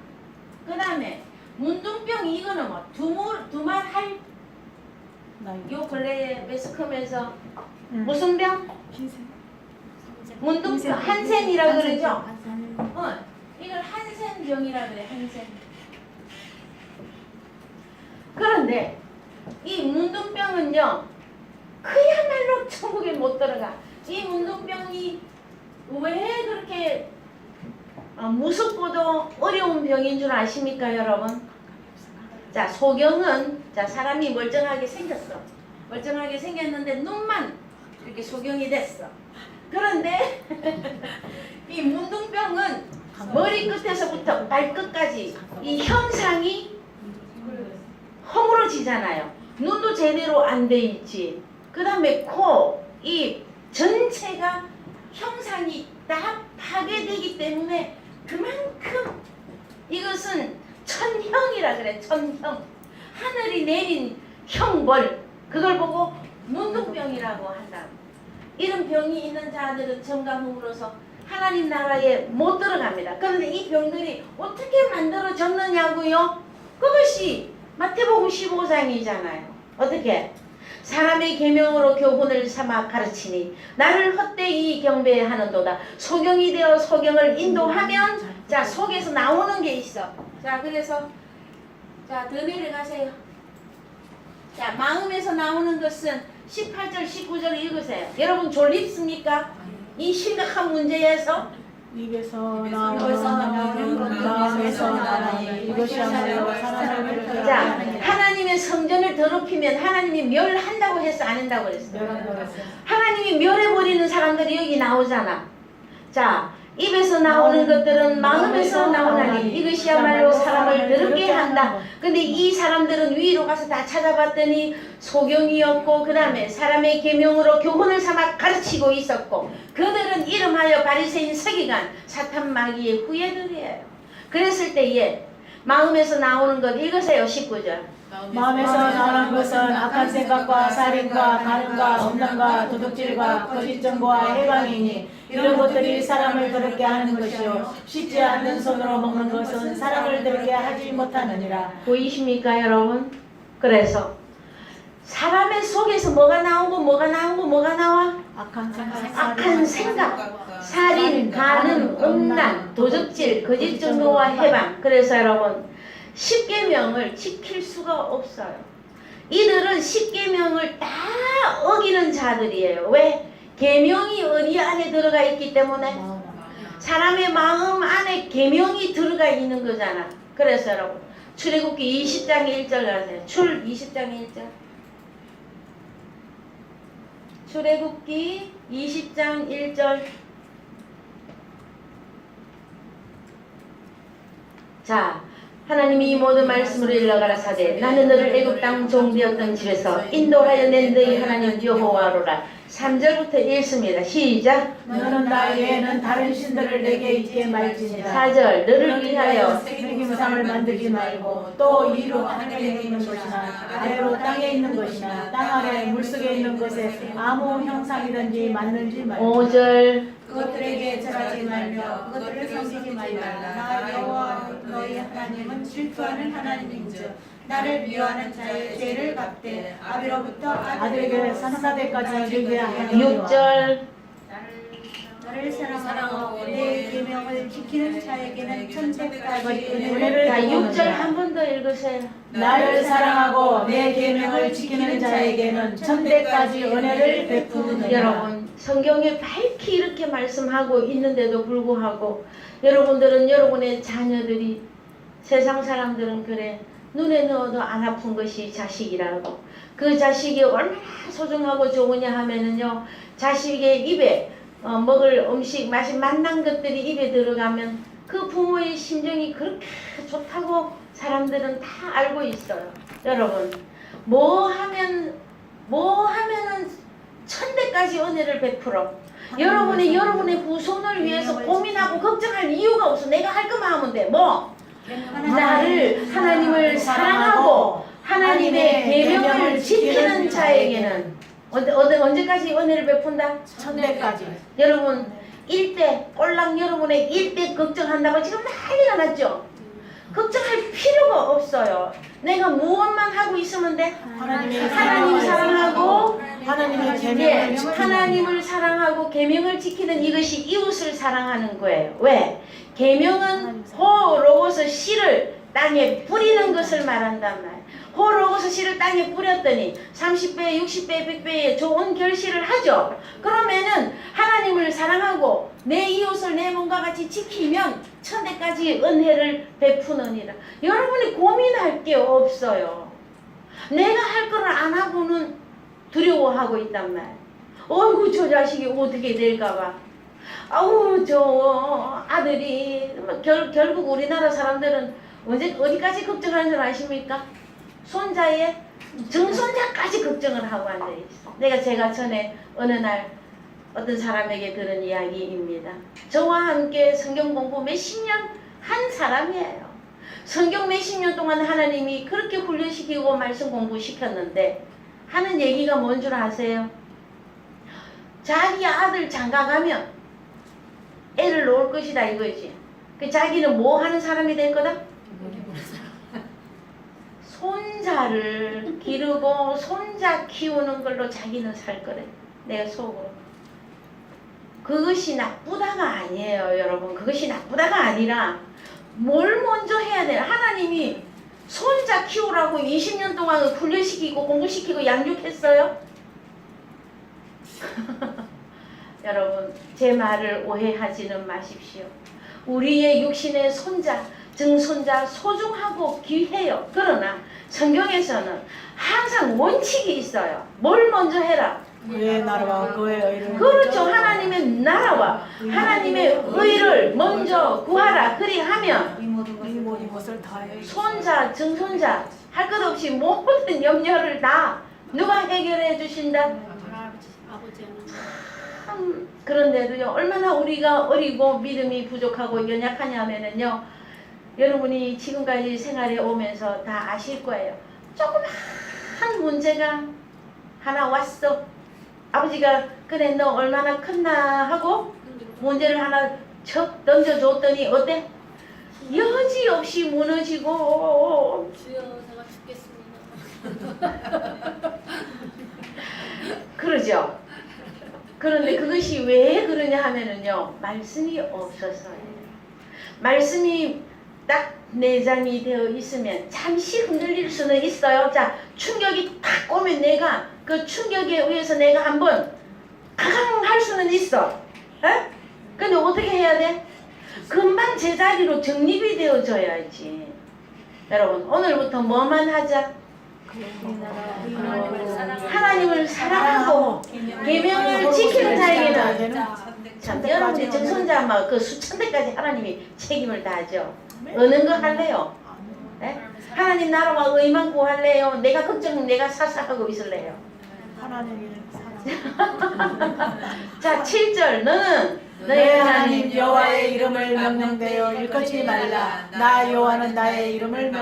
그 다음에 문둥병 이거는 뭐 두말 할. 요 근래에 매스컴에서 무슨 병? 문둥병 한센이라 그러죠. 이걸 한센병이라 그래. 한센. 그런데 이 문둥병은요 그야말로 천국에 못 들어가. 이 문둥병이 왜 그렇게 무섭고도 어려운 병인 줄 아십니까 여러분? 자 소경은 자 사람이 멀쩡하게 생겼어. 멀쩡하게 생겼는데 눈만 이렇게 소경이 됐어. 그런데 이 문둥병은 머리 끝에서부터 발끝까지 이 형상이 허물어지잖아요. 눈도 제대로 안 돼 있지. 그 다음에 코, 입 전체가 형상이 다 파괴되기 때문에 그만큼 이것은 천형이라 그래. 천형. 하늘이 내린 형벌. 그걸 보고 문둥병이라고 한다. 이런 병이 있는 자들은 정감으로서 하나님 나라에 못 들어갑니다. 그런데 이 병들이 어떻게 만들어졌느냐고요? 그것이 마태복음 15장이잖아요. 어떻게? 사람의 계명으로 교훈을 삼아 가르치니 나를 헛되이 경배하는도다. 소경이 되어 소경을 인도하면 자 속에서 나오는 게 있어. 자 그래서 자 더 내려가세요. 자 마음에서 나오는 것은 18절 19절 읽으세요. 여러분 졸립습니까? 이 심각한 문제에서 입에서 나오는 것 마음에서 나오는 이것이야말로 사람을 괴롭게 자 하느니라. 하나님의 성전을 더럽히면 하나님이 멸한다고 했어 안 한다고 그랬어? 멸한다고 하나님이 멸해버리는 사람들이 여기 나오잖아. 자 입에서 나오는 것들은 마음에서 나오나니 이것이야말로 사람을 더럽게 한다. 근데 이 사람들은 위로 가서 다 찾아봤더니 소경이었고 그 다음에 사람의 계명으로 교훈을 삼아 가르치고 있었고 그들은 이름하여 바리새인 서기관 사탄 마귀의 후예들이에요. 그랬을 때에 마음에서 나오는 것 읽으세요. 19절. 마음에서 나오는 것은 악한 생각과 살인과 간음과 음란과 도둑질과 거짓 정보와 해방이니 이런 것들이 사람을 더럽게 하는 것이요 씻지 않는 손으로 먹는 것은 사람을 더럽게 하지 못하느니라. 보이십니까 여러분? 그래서 사람의 속에서 뭐가 나와? 악한 생각, 살인, 간음, 음란, 도적질, 거짓 정보와 해방. 그래서 여러분 10계명을 지킬 수가 없어요. 이들은 10계명을 다 어기는 자들이에요. 왜? 계명이 어디 안에 들어가 있기 때문에 사람의 마음 안에 계명이 들어가 있는 거잖아. 그래서 여러분 출애굽기 20장 1절 가세요. 20장 1절. 출애굽기 20장 1절. 자 하나님이 이 모든 말씀으로 일러가라사대 나는 너를 애굽 땅 종되었던 집에서 인도하여 낸 너희 하나님 여호와로라. 3절부터 읽습니다. 시작. 너는 나 외에는 다른 신들을 내게 있게 말지니라. 4절 너를 위하여 생김상을 만들지 말고 또 위로 하늘에 있는 것이나 아래로 땅에 있는 것이나 땅 아래 물속에 있는 것에 아무 형상이든지 만들지 말고 5절 그것들에게 절하지 말며 그것들을 섬기지 말라. 나 여호와 너희 하나님은 질투하는 하나님인즉 나를 미워하는 자의 죄를 갚되 아비로부터 아들에게 3, 4대까지 이르게 하느니라. 6절 나를 사랑하고 내 계명을 지키는 자에게는 천대까지 자, 은혜를 6절 베푸느니라. 한 번 더 읽으세요. 나를 사랑하고 내 계명을 지키는 자에게는 천대까지 은혜를 베푸느니라. 여러분, 성경에 밝히 이렇게 말씀하고 있는데도 불구하고 여러분들은 여러분의 자녀들이, 세상 사람들은 그래, 눈에 넣어도 안 아픈 것이 자식이라고. 그 자식이 얼마나 소중하고 좋으냐 하면은요, 자식의 입에 먹을 음식, 맛이 맛난 것들이 입에 들어가면 그 부모의 심정이 그렇게 좋다고 사람들은 다 알고 있어요. 여러분, 뭐 하면은 천대까지 은혜를 베풀어. 여러분의 후손을 위해서 고민하고 걱정할 이유가 없어. 내가 할 것만 하면 돼. 뭐? 하나님을 사랑하고 하나님의 계명을 지키는 자에게는 언제까지 은혜를 베푼다? 천대까지. 여러분, 일대 꼴랑 여러분의 일대 걱정한다고 지금 난리가 났죠? 걱정할 필요가 없어요. 내가 무엇만 하고 있으면 돼? 하나님 사랑하고 하나님의 예, 계명을 지키는 하나님을 사랑하고 계명을 지키는 이것이 이웃을 사랑하는 거예요. 왜? 계명은 호로고서 씨를 땅에 뿌리는 것을 말한단 말이에요. 호로고서 씨를 땅에 뿌렸더니 30배, 60배, 100배의 좋은 결실을 하죠. 그러면은 하나님을 사랑하고 내 이웃을 내 몸과 같이 지키면 천대까지 은혜를 베푸느니라. 여러분이 고민할 게 없어요. 내가 할 거를 안 하고는 두려워하고 있단 말이에요. 어이구, 저 자식이 어떻게 될까봐. 아우, 저 아들이 결국 우리나라 사람들은 어디까지 걱정하는 줄 아십니까? 손자의 증손자까지 걱정을 하고 앉아있어. 제가 전에 어느 날 어떤 사람에게 들은 이야기입니다. 저와 함께 성경 공부 몇십 년 한 사람이에요. 성경 몇십 년 동안 하나님이 그렇게 훈련시키고 말씀 공부시켰는데 하는 얘기가 뭔 줄 아세요? 자기 아들 장가 가면 애를 놓을 것이다 이거지. 그 자기는 뭐 하는 사람이 될 거다? 손자를 기르고 손자 키우는 걸로 자기는 살 거래. 내가 속으로. 그것이 나쁘다가 아니에요, 여러분. 그것이 나쁘다가 아니라 뭘 먼저 해야 돼요? 하나님이 손자 키우라고 20년 동안 훈련시키고 공부시키고 양육했어요? 여러분, 제 말을 오해하지는 마십시오. 우리의 육신의 손자, 증손자 소중하고 귀해요. 그러나 성경에서는 항상 원칙이 있어요. 뭘 먼저 해라? 그의 나라와 그의 의를 그렇죠. 하나님의 나라와 하나님의 의를 먼저 구하라. 그리하면 이 모든 것을 다해 손자, 증손자 할 것 없이 모든 염려를 다 누가 해결해 주신다? 그런데도요, 얼마나 우리가 어리고 믿음이 부족하고 연약하냐면은요, 여러분이 지금까지 생활해 오면서 다 아실 거예요. 조그만 문제가 하나 왔어. 아버지가 그래 너 얼마나 컸나 하고 문제를 하나 척 던져줬더니 어때? 여지없이 무너지고. 주여, 제가 죽겠습니다. 그러죠. 그런데 그것이 왜 그러냐 하면은요, 말씀이 없어서예요. 말씀이 딱 내장이 되어 있으면 잠시 흔들릴 수는 있어요. 자, 충격이 탁 오면 내가 그 충격에 의해서 내가 한번 강 할 수는 있어. 에? 근데 어떻게 해야 돼? 금방 제자리로 정립이 되어져야지. 여러분, 오늘부터 뭐만 하자? 하나님을 사랑하고 계명을 지키는 자에게는 참, 여러분의 증손자 그 수천 대까지 하나님이 책임을 다하죠. 어느 거 할래요? 네? 하나님 나라와 의만 구할래요? 내가 걱정, 내가 사사하고 있을래요? 하나님의 사랑. 자, 7절. 너는 내 하나님 여호와의 이름을 명령되어 일컫지 말라. 나 여호와는 나의 이름을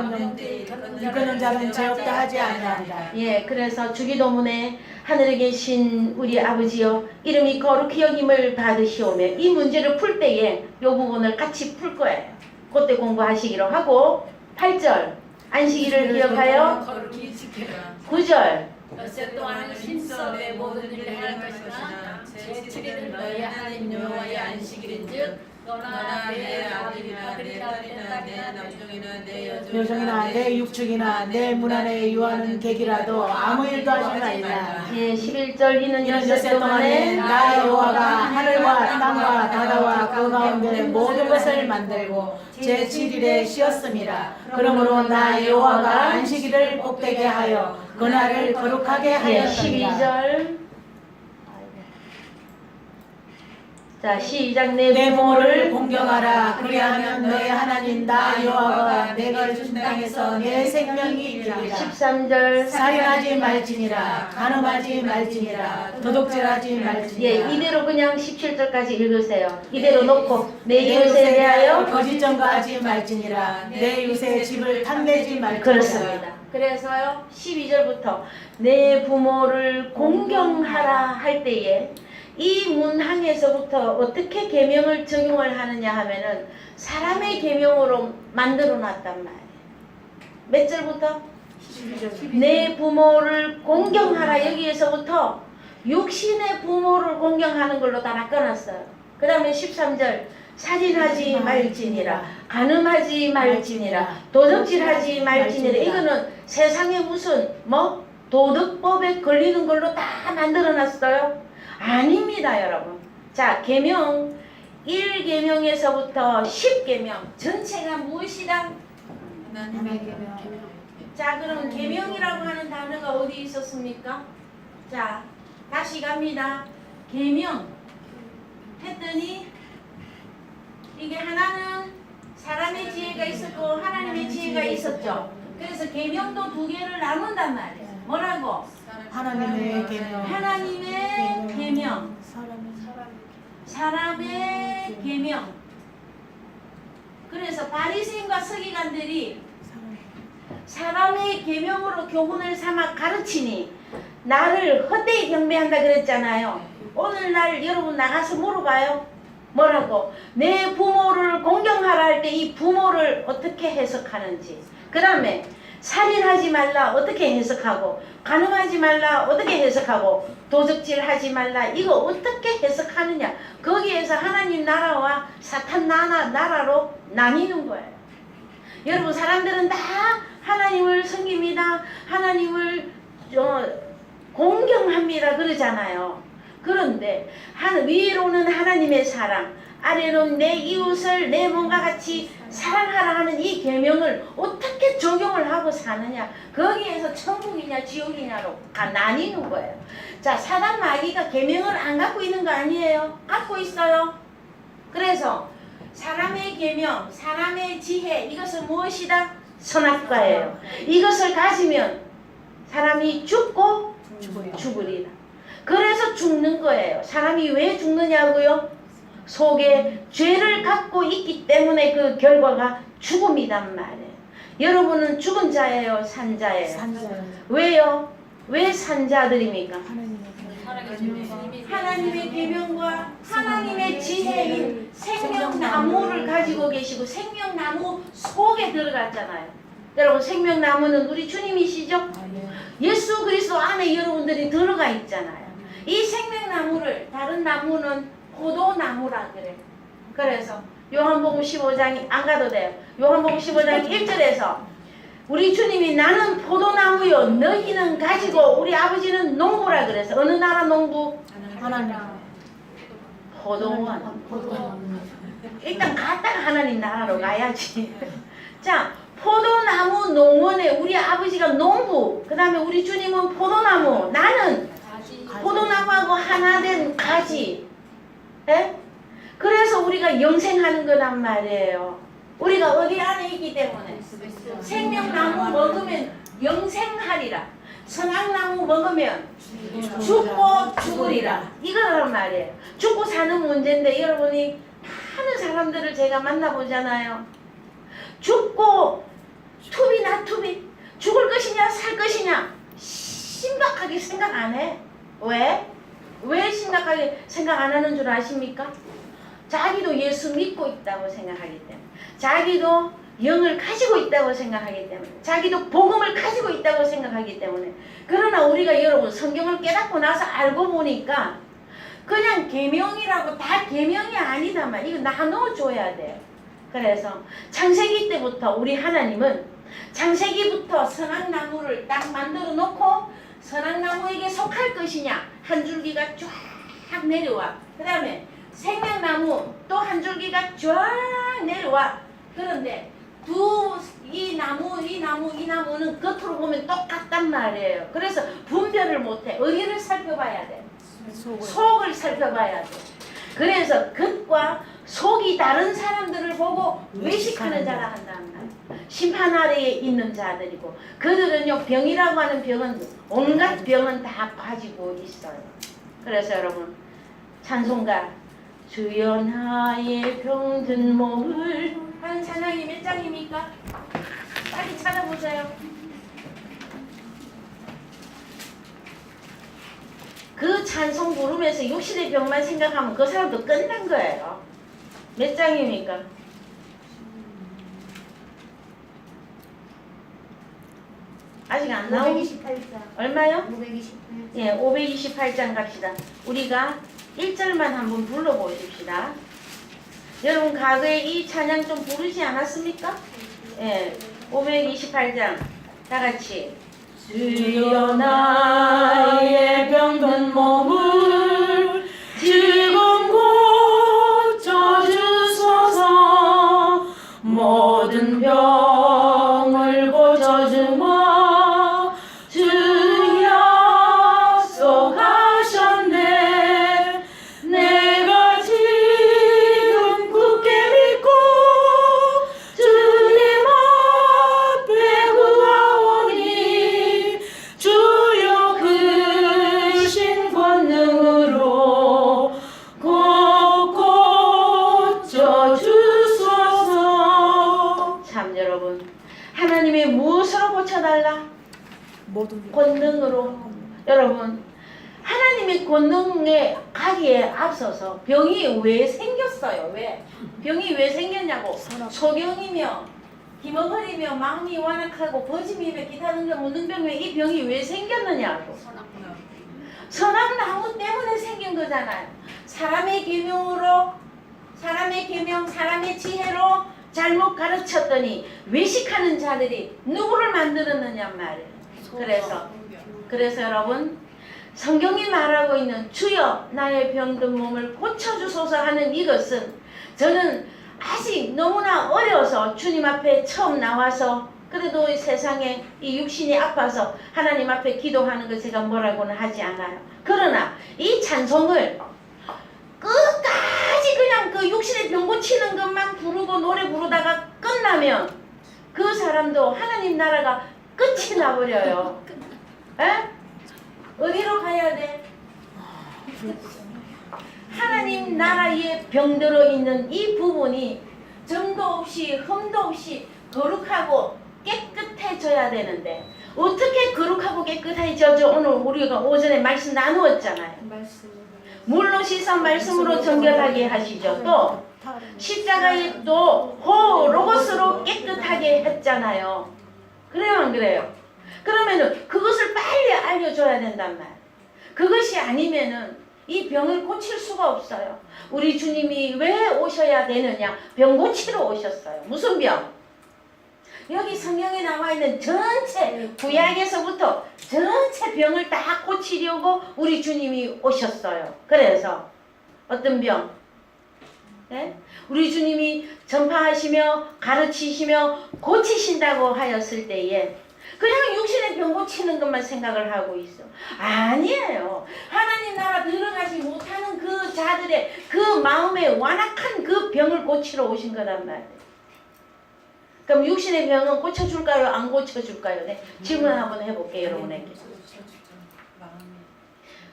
일컫는 자는 죄 없다 하지 아니하리라. 예, 그래서 주기도문에 하늘에 계신 우리 아버지여 이름이 거룩히 여김을 받으시오며, 이 문제를 풀 때에 이 부분을 같이 풀 거예요. 그때 공부하시기로 하고, 8절 안식일을 기억하여, 거룩히 지키라. 9절 엿새 동안 힘써 내 모든 일을 할 것이나 제7일은 너희 하나님 여호와의 안식일인즉 너나 내 아들이나 내 딸이나 내 남종이나 내 여종이나 내 육축이나 내 문 안에 유하는 객이라도 아무 일도 하지 말라. 예, 11절 이는 이런 엿새 엿새 동안에 나 여호와가 하늘과 땅과 바다와 그 가운데 모든 것을 만들고 제7일에 쉬었습니다. 그러므로 나 여호와가 안식일을 복되게 하여 그날을 거룩하게 예, 하였습니다. 12절. 자, 시작. 내 부모를 공경하라. 그리하면 너의 하나님 나 여호와가 내가 준 땅에서 내 생명이 있으리라. 13절. 살인하지 말지니라. 간음하지 말지니라. 도둑질하지 말지니라. 예, 이대로 그냥 17절까지 읽으세요. 이대로 놓고 내 이웃에 대하여 거짓 증거하지 말지니라. 내 이웃의 집을 탐내지 말지니라. 그렇습니다. 그래서요 12절부터 내 부모를 공경하라 할 때에 이 문항에서부터 어떻게 계명을 적용을 하느냐 하면은 사람의 계명으로 만들어 놨단 말이에요. 몇 절부터? 내 부모를 공경하라. 여기에서부터 육신의 부모를 공경하는 걸로 다 바꿔놨어요. 그 다음에 13절 살인하지 말지니라, 간음하지 말지니라, 도적질하지 말지니라. 이거는 세상에 무슨 뭐 도덕법에 걸리는 걸로 다 만들어놨어요. 아닙니다, 여러분. 자, 계명 1계명에서부터 10계명 전체가 무엇이다? 자, 그럼 계명이라고 하는 단어가 어디 있었습니까? 자, 다시 갑니다. 계명 했더니 이게 하나는 사람의 지혜가 있었고 하나님의 지혜가 있었죠. 그래서 계명도 두 개를 나눈단 말이에요. 뭐라고? 하나님의 계명. 하나님의 계명, 사람의 계명. 그래서 바리새인과 서기관들이 사람의 계명으로 교훈을 삼아 가르치니 나를 헛되이 경배한다 그랬잖아요. 오늘날 여러분 나가서 물어봐요. 뭐라고? 내 부모를 공경하라 할 때 이 부모를 어떻게 해석하는지, 그 다음에 살인하지 말라 어떻게 해석하고, 간음하지 말라 어떻게 해석하고, 도적질하지 말라 이거 어떻게 해석하느냐. 거기에서 하나님 나라와 사탄 나라로 나뉘는 거예요. 여러분 사람들은 다 하나님을 섬깁니다, 하나님을 공경합니다 그러잖아요. 그런데 위로는 하나님의 사랑, 아래로는 내 이웃을 내 몸과 같이 사랑하라 하는 이 계명을 어떻게 적용을 하고 사느냐, 거기에서 천국이냐 지옥이냐로 나뉘는 거예요. 자, 사단 마귀가 계명을 안 갖고 있는 거 아니에요? 갖고 있어요. 그래서 사람의 계명, 사람의 지혜, 이것은 무엇이다? 선악과예요. 이것을 가지면 사람이 죽고 죽으리라. 그래서 죽는 거예요. 사람이 왜 죽느냐고요? 속에 죄를 갖고 있기 때문에 그 결과가 죽음이란 말이에요. 여러분은 죽은 자예요, 산 자예요? 왜요? 왜 산자들입니까? 하나님의 계명과 하나님의 지혜인 생명나무를 가지고 계시고 생명나무 속에 들어갔잖아요. 여러분 생명나무는 우리 주님이시죠? 예수 그리스도 안에 여러분들이 들어가 있잖아요. 이 생명나무를 다른 나무는 포도나무라 그래. 그래서 요한복음 15장이 안 가도 돼요. 요한복음 15장 1절에서 우리 주님이 나는 포도나무요 너희는 가지고 우리 아버지는 농부라 그래서 어느 나라 농부? 하나님. 포도원. 일단 갔다가 하나님 나라로 가야지. 자, 포도나무 농원에 우리 아버지가 농부, 그 다음에 우리 주님은 포도나무, 나는 포도나무하고 하나 된 가지. 에? 그래서 우리가 영생하는 거란 말이에요. 우리가 어디 안에 있기 때문에 생명나무 먹으면 영생하리라, 선악나무 먹으면 죽고 죽으리라, 이거란 말이에요. 죽고 사는 문제인데 여러분이 많은 사람들을 제가 만나보잖아요. 죽고 투비나 투비, 죽을 것이냐 살 것이냐 심각하게 생각 안 해. 왜? 왜 심각하게 생각 안 하는 줄 아십니까? 자기도 예수 믿고 있다고 생각하기 때문에, 자기도 영을 가지고 있다고 생각하기 때문에, 자기도 복음을 가지고 있다고 생각하기 때문에. 그러나 우리가 여러분 성경을 깨닫고 나서 알고 보니까 그냥 계명이라고 다 계명이 아니다만 이거 나눠줘야 돼요. 그래서 창세기 때부터 우리 하나님은 창세기부터 선악나무를 딱 만들어 놓고 선악나무에게 속할 것이냐 한 줄기가 쫙 내려와. 그 다음에 생명나무 또 한 줄기가 쫙 내려와. 그런데 이 나무는 겉으로 보면 똑같단 말이에요. 그래서 분별을 못해. 어디를 살펴봐야 돼? 속을 살펴봐야 돼. 그래서 겉과 속이 다른 사람들을 보고 외식하는 자라 한다는 말. 심판 아래에 있는 자들이고 그들은요 병이라고 하는 병은 온갖 병은 다 가지고 있어요. 그래서 여러분 찬송가 주여 나의 병든 몸을 하는 찬양이 몇 장입니까? 빨리 찾아보세요. 그 찬송 부르면서 육신의 병만 생각하면 그 사람도 끝난 거예요. 몇 장입니까? 아직 안 나오고 528장. 얼마요? 528장. 예, 528장 갑시다. 우리가 1절만 한번 불러보십시다. 여러분 과거에 이 찬양 좀 부르지 않았습니까? 예, 528장 다 같이 주여 나의 병든 몸을 지금 고쳐주소서 모든 병을 고쳐주마 주 약속하셨네 내가 지금 굳게 믿고 주님 앞에 구하오니 주여 크신 권능으로 곧 고쳐주소서. 참 여러분 하나님의 무엇으로 고쳐달라? 권능으로. 여러분 하나님의 권능에 가기에 앞서서 병이 왜 생겼어요? 왜? 병이 왜 생겼냐고. 소경이며 기머거리며 마음이 완악하고 거짐이며 기타 등등 무능병에 이 병이 왜 생겼느냐고. 선악나무 때문에 생긴 거잖아요. 사람의 계명으로 사람의 계명 사람의 지혜로 잘못 가르쳤더니 외식하는 자들이 누구를 만들었느냐 말이에요. 그래서 여러분 성경이 말하고 있는 주여 나의 병든 몸을 고쳐주소서 하는 이것은 저는 아직 너무나 어려서 주님 앞에 처음 나와서 그래도 이 세상에 이 육신이 아파서 하나님 앞에 기도하는 거 제가 뭐라고는 하지 않아요. 그러나 이 찬송을 끝까지 그냥 그 육신의 병 고치는 것만 부르고 노래 부르다가 끝나면 그 사람도 하나님 나라가 끝이 나버려요. 에? 어디로 가야 돼? 하나님 나라에 병들어 있는 이 부분이 점도 없이 흠도 없이 거룩하고 깨끗해져야 되는데 어떻게 거룩하고 깨끗해져죠? 오늘 우리가 오전에 말씀 나누었잖아요. 물로 씻어 말씀으로 정결하게 하시죠. 또 십자가에 또 로고스로 깨끗하게 했잖아요. 그래요 안 그래요? 그러면은 그것을 빨리 알려줘야 된단 말. 그것이 아니면은 이 병을 고칠 수가 없어요. 우리 주님이 왜 오셔야 되느냐? 병 고치러 오셨어요. 무슨 병? 여기 성경에 나와 있는 전체 구약에서부터 전체 병을 다 고치려고 우리 주님이 오셨어요. 그래서 어떤 병? 네? 우리 주님이 전파하시며 가르치시며 고치신다고 하였을 때에 그냥 육신의 병 고치는 것만 생각을 하고 있어. 아니에요. 하나님 나라 들어가지 못하는 그 자들의 그 마음에 완악한 그 병을 고치러 오신 거란 말이에요. 그럼 육신의 병은 고쳐줄까요? 안 고쳐줄까요? 네. 질문 한번 해볼게요, 여러분에게.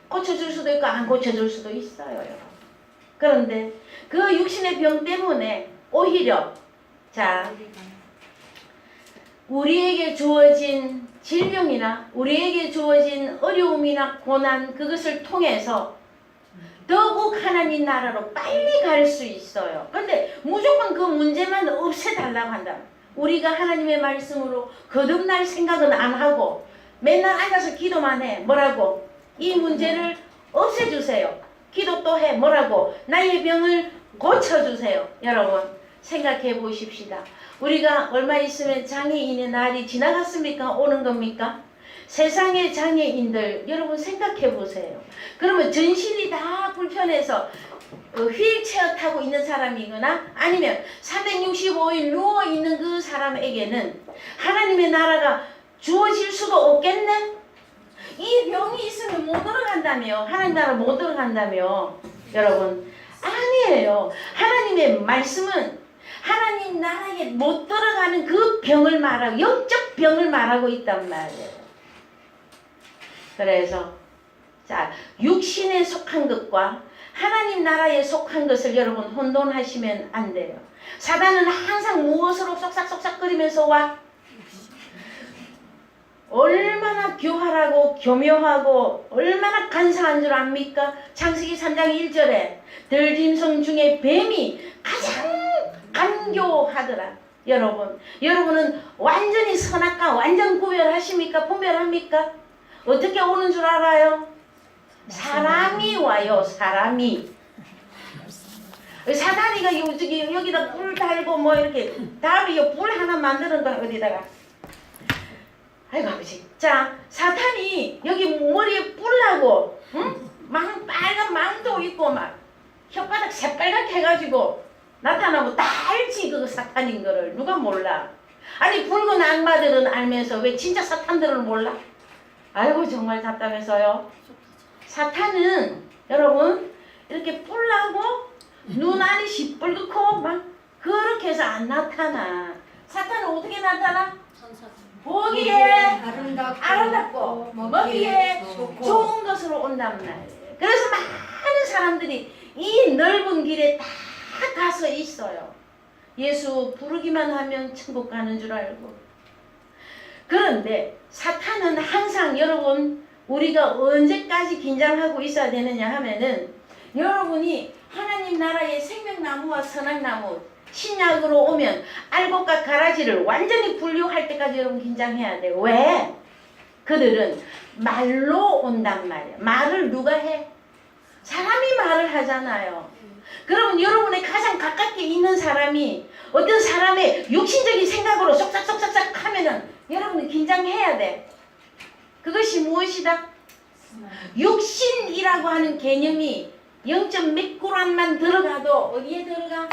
고쳐줄 수도 있고 안 고쳐줄 수도 있어요, 여러분. 그런데 그 육신의 병 때문에 오히려 자 우리에게 주어진 질병이나 우리에게 주어진 어려움이나 고난 그것을 통해서 더욱 하나님 나라로 빨리 갈 수 있어요. 그런데 무조건 그 문제만 없애달라고 한다. 우리가 하나님의 말씀으로 거듭날 생각은 안 하고 맨날 앉아서 기도만 해. 뭐라고? 이 문제를 없애주세요. 기도 또 해. 뭐라고? 나의 병을 고쳐주세요. 여러분 생각해 보십시다. 우리가 얼마 있으면 장애인의 날이 지나갔습니까? 오는 겁니까? 세상의 장애인들 여러분 생각해 보세요. 그러면 전신이 다 불편해서 휠체어 타고 있는 사람이거나 아니면 365일 누워있는 그 사람에게는 하나님의 나라가 주어질 수가 없겠네? 이 병이 있으면 못 들어간다며. 하나님 나라 못 들어간다며. 여러분 아니에요. 하나님의 말씀은 하나님 나라에 못 들어가는 그 병을 말하고 영적 병을 말하고 있단 말이에요. 그래서 자 육신에 속한 것과 하나님 나라에 속한 것을 여러분 혼돈하시면 안 돼요. 사단은 항상 무엇으로 쏙싹쏙싹거리면서 와? 얼마나 교활하고 교묘하고 얼마나 간사한 줄 압니까? 창세기 3장 1절에 들짐승 중에 뱀이 가장 간교하더라. 여러분은 완전히 선악과 완전 구별하십니까? 분별합니까? 어떻게 오는 줄 알아요? 사람이 와요. 사람이. 사단이가 여기다 불 달고 뭐 이렇게 다음에 불 하나 만드는 거 어디다가. 아이고 아버지. 자 사탄이 여기 머리에 뿔나고 응? 빨간 망도 있고 막 혓바닥 새빨갛게 해가지고 나타나면 다 알지 그 사탄인 거를. 누가 몰라. 아니 붉은 악마들은 알면서 왜 진짜 사탄들은 몰라. 아이고 정말 답답해서요. 사탄은 여러분 이렇게 뿔나고 눈 안이 시뻘겋고 막 그렇게 해서 안 나타나. 사탄은 어떻게 나타나? 보기에 아름답고 먹기에 좋은 것으로 온단 말이에요. 그래서 많은 사람들이 이 넓은 길에 다 가서 있어요. 예수 부르기만 하면 천국 가는 줄 알고. 그런데 사탄은 항상 여러분 우리가 언제까지 긴장하고 있어야 되느냐 하면은 여러분이 하나님 나라의 생명나무와 선악나무 신약으로 오면 알곡과 가라지를 완전히 분류할 때까지 여러분 긴장해야 돼요. 왜? 그들은 말로 온단 말이야. 말을 누가 해? 사람이 말을 하잖아요. 그러면 여러분의 가장 가깝게 있는 사람이 어떤 사람의 육신적인 생각으로 쏙싹쏙싹 하면은 여러분은 긴장해야 돼. 그것이 무엇이다? 육신이라고 하는 개념이 0몇 그램만 들어가도 어디에 들어가?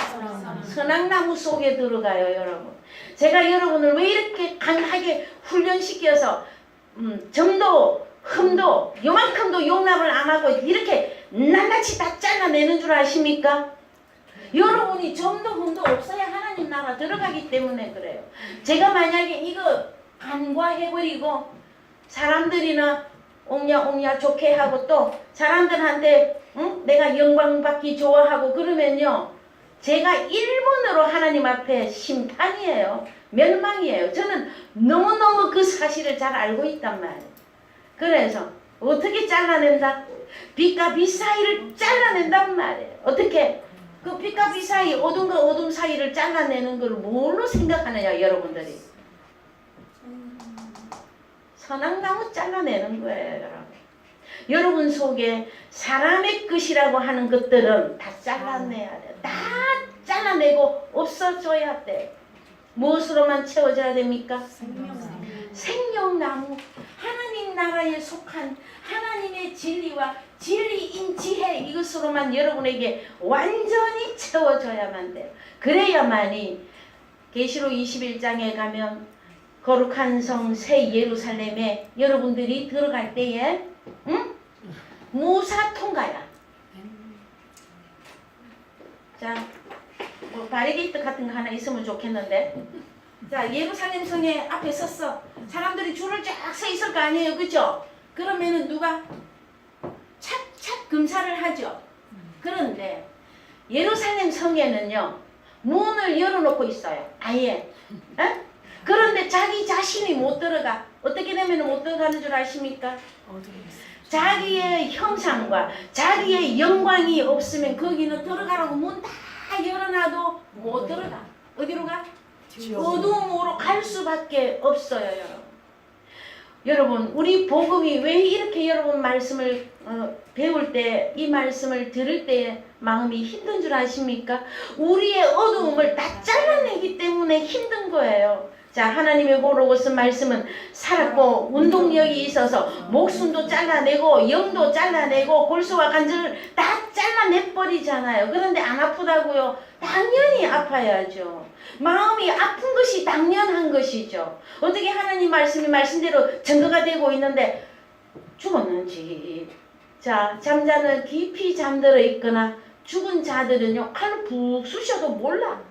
선악나무 속에 들어가요. 여러분 제가 여러분을 왜 이렇게 강하게 훈련시켜서 점도 흠도 요만큼도 용납을 안 하고 이렇게 낱낱이 다 잘라내는 줄 아십니까? 여러분이 점도 흠도 없어야 하나님 나라 들어가기 때문에 그래요. 제가 만약에 이거 간과해버리고 사람들이나 옹냐 좋게 하고 또 사람들한테 내가 영광받기 좋아하고 그러면요 제가 1번으로 하나님 앞에 심판이에요. 멸망이에요. 저는 너무너무 그 사실을 잘 알고 있단 말이에요. 그래서 어떻게 잘라낸다? 빛과 빛 사이를 잘라낸단 말이에요. 어떻게? 그 빛과 빛 사이 어둠과 어둠 사이를 잘라내는 걸 뭘로 생각하느냐 여러분들이? 선악나무 잘라내는 거예요. 여러분. 여러분 속에 사람의 것이라고 하는 것들은 다 잘라내야 돼요. 다 잘라내고 없어져야 돼. 무엇으로만 채워져야 됩니까? 생명나무. 하나님 나라에 속한 하나님의 진리와 진리인 지혜 이것으로만 여러분에게 완전히 채워져야만 돼요. 그래야만이 계시록 21장에 가면 거룩한 성 새 예루살렘에 여러분들이 들어갈 때에 무사 통과야. 자, 뭐 바리게이트 같은 거 하나 있으면 좋겠는데. 자, 예루살렘 성에 앞에 섰어. 사람들이 줄을 쫙 서 있을 거 아니에요, 그죠? 그러면은 누가 착착 검사를 하죠. 그런데 예루살렘 성에는요 문을 열어놓고 있어요. 아예. 에? 그런데 자기 자신이 못 들어가. 어떻게 되면 못 들어가는 줄 아십니까? 자기의 형상과 자기의 영광이 없으면 거기는 들어가라고 문 다 열어놔도 못 들어가. 어디로 가? 어둠으로 갈 수밖에 없어요. 여러분. 여러분 우리 복음이 왜 이렇게 여러분 말씀을 배울 때 이 말씀을 들을 때 마음이 힘든 줄 아십니까? 우리의 어두움을 다 잘라내기 때문에 힘든 거예요. 자, 하나님의 로고스 말씀은 살았고 운동력이 있어서 목숨도 잘라내고 영도 잘라내고 골수와 관절을 다 잘라내버리잖아요. 그런데 안 아프다고요? 당연히 아파야죠. 마음이 아픈 것이 당연한 것이죠. 어떻게 하나님 말씀이 말씀대로 증거가 되고 있는데 죽었는지. 자, 잠자는 깊이 잠들어 있거나 죽은 자들은요 칼로 푹 쑤셔도 몰라.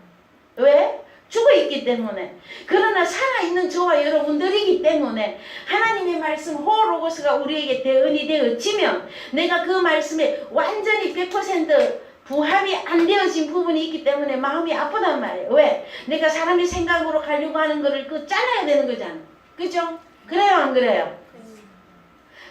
왜? 죽어있기 때문에. 그러나 살아있는 저와 여러분들이기 때문에 하나님의 말씀 호로고스가 우리에게 대언이 되어지면 내가 그 말씀에 완전히 100% 부합이 안 되어진 부분이 있기 때문에 마음이 아프단 말이에요. 왜? 내가 사람의 생각으로 가려고 하는 거를 잘라야 되는 거잖아. 그죠? 그래요 안 그래요?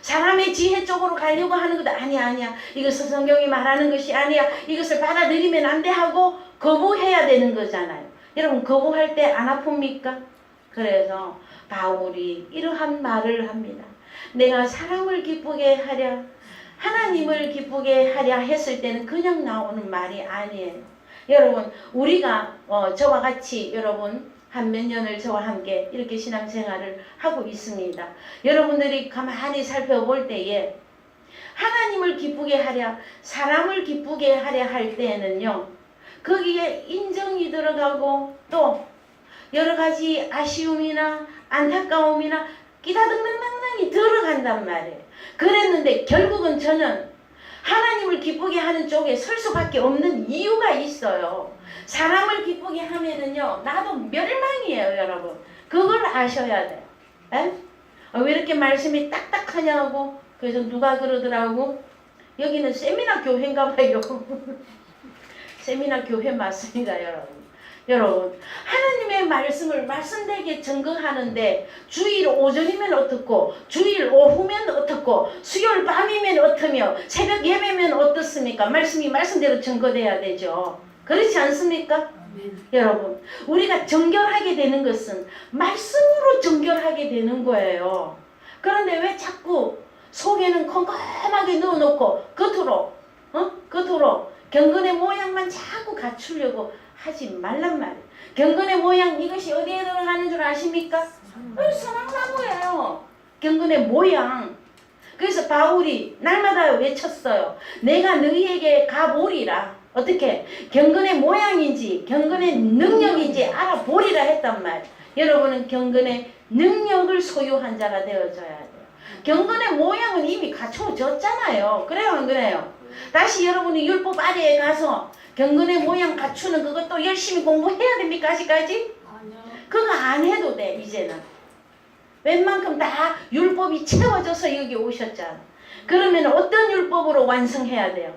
사람의 지혜 쪽으로 가려고 하는 것도 아니야. 이것은 성경이 말하는 것이 아니야. 이것을 받아들이면 안 돼 하고 거부해야 되는 거잖아요. 여러분 거부할 때 안 아픕니까? 그래서 바울이 이러한 말을 합니다. 내가 사람을 기쁘게 하랴 하나님을 기쁘게 하랴 했을 때는 그냥 나오는 말이 아니에요. 여러분 우리가 저와 같이 여러분 한 몇 년을 저와 함께 이렇게 신앙생활을 하고 있습니다. 여러분들이 가만히 살펴볼 때에 하나님을 기쁘게 하랴 사람을 기쁘게 하랴 할 때는요 거기에 인정이 들어가고 또 여러 가지 아쉬움이나 안타까움이나 끼다등등등등이 들어간단 말이에요. 그랬는데 결국은 저는 하나님을 기쁘게 하는 쪽에 설 수밖에 없는 이유가 있어요. 사람을 기쁘게 하면은요 나도 멸망이에요 여러분. 그걸 아셔야 돼요. 에? 왜 이렇게 말씀이 딱딱하냐고. 그래서 누가 그러더라고 여기는 세미나 교회인가 봐요. 세미나 교회 맞습니다 여러분. 여러분 하나님의 말씀을 말씀되게 증거하는데 주일 오전이면 어떻고 주일 오후면 어떻고 수요일 밤이면 어떠며 새벽 예배면 어떻습니까? 말씀이 말씀대로 증거돼야 되죠. 그렇지 않습니까? 여러분 우리가 정결하게 되는 것은 말씀으로 정결하게 되는 거예요. 그런데 왜 자꾸 속에는 컴컴하게 넣어놓고 겉으로 경건의 모양만 자꾸 갖추려고 하지 말란 말이에요. 경건의 모양 이것이 어디에 들어가는 줄 아십니까? 선악나무예요. 경건의 모양. 그래서 바울이 날마다 외쳤어요. 내가 너희에게 가보리라. 어떻게? 경건의 모양인지 경건의 능력인지 알아보리라 했단 말. 여러분은 경건의 능력을 소유한 자가 되어져야 돼요. 경건의 모양은 이미 갖춰졌잖아요. 그래요 안 그래요? 다시 여러분이 율법 아래에 가서 경건의 모양 갖추는 그것도 열심히 공부해야 됩니까 아직까지? 아니요. 그거 안 해도 돼 이제는. 웬만큼 다 율법이 채워져서 여기 오셨잖아. 그러면 어떤 율법으로 완성해야 돼요?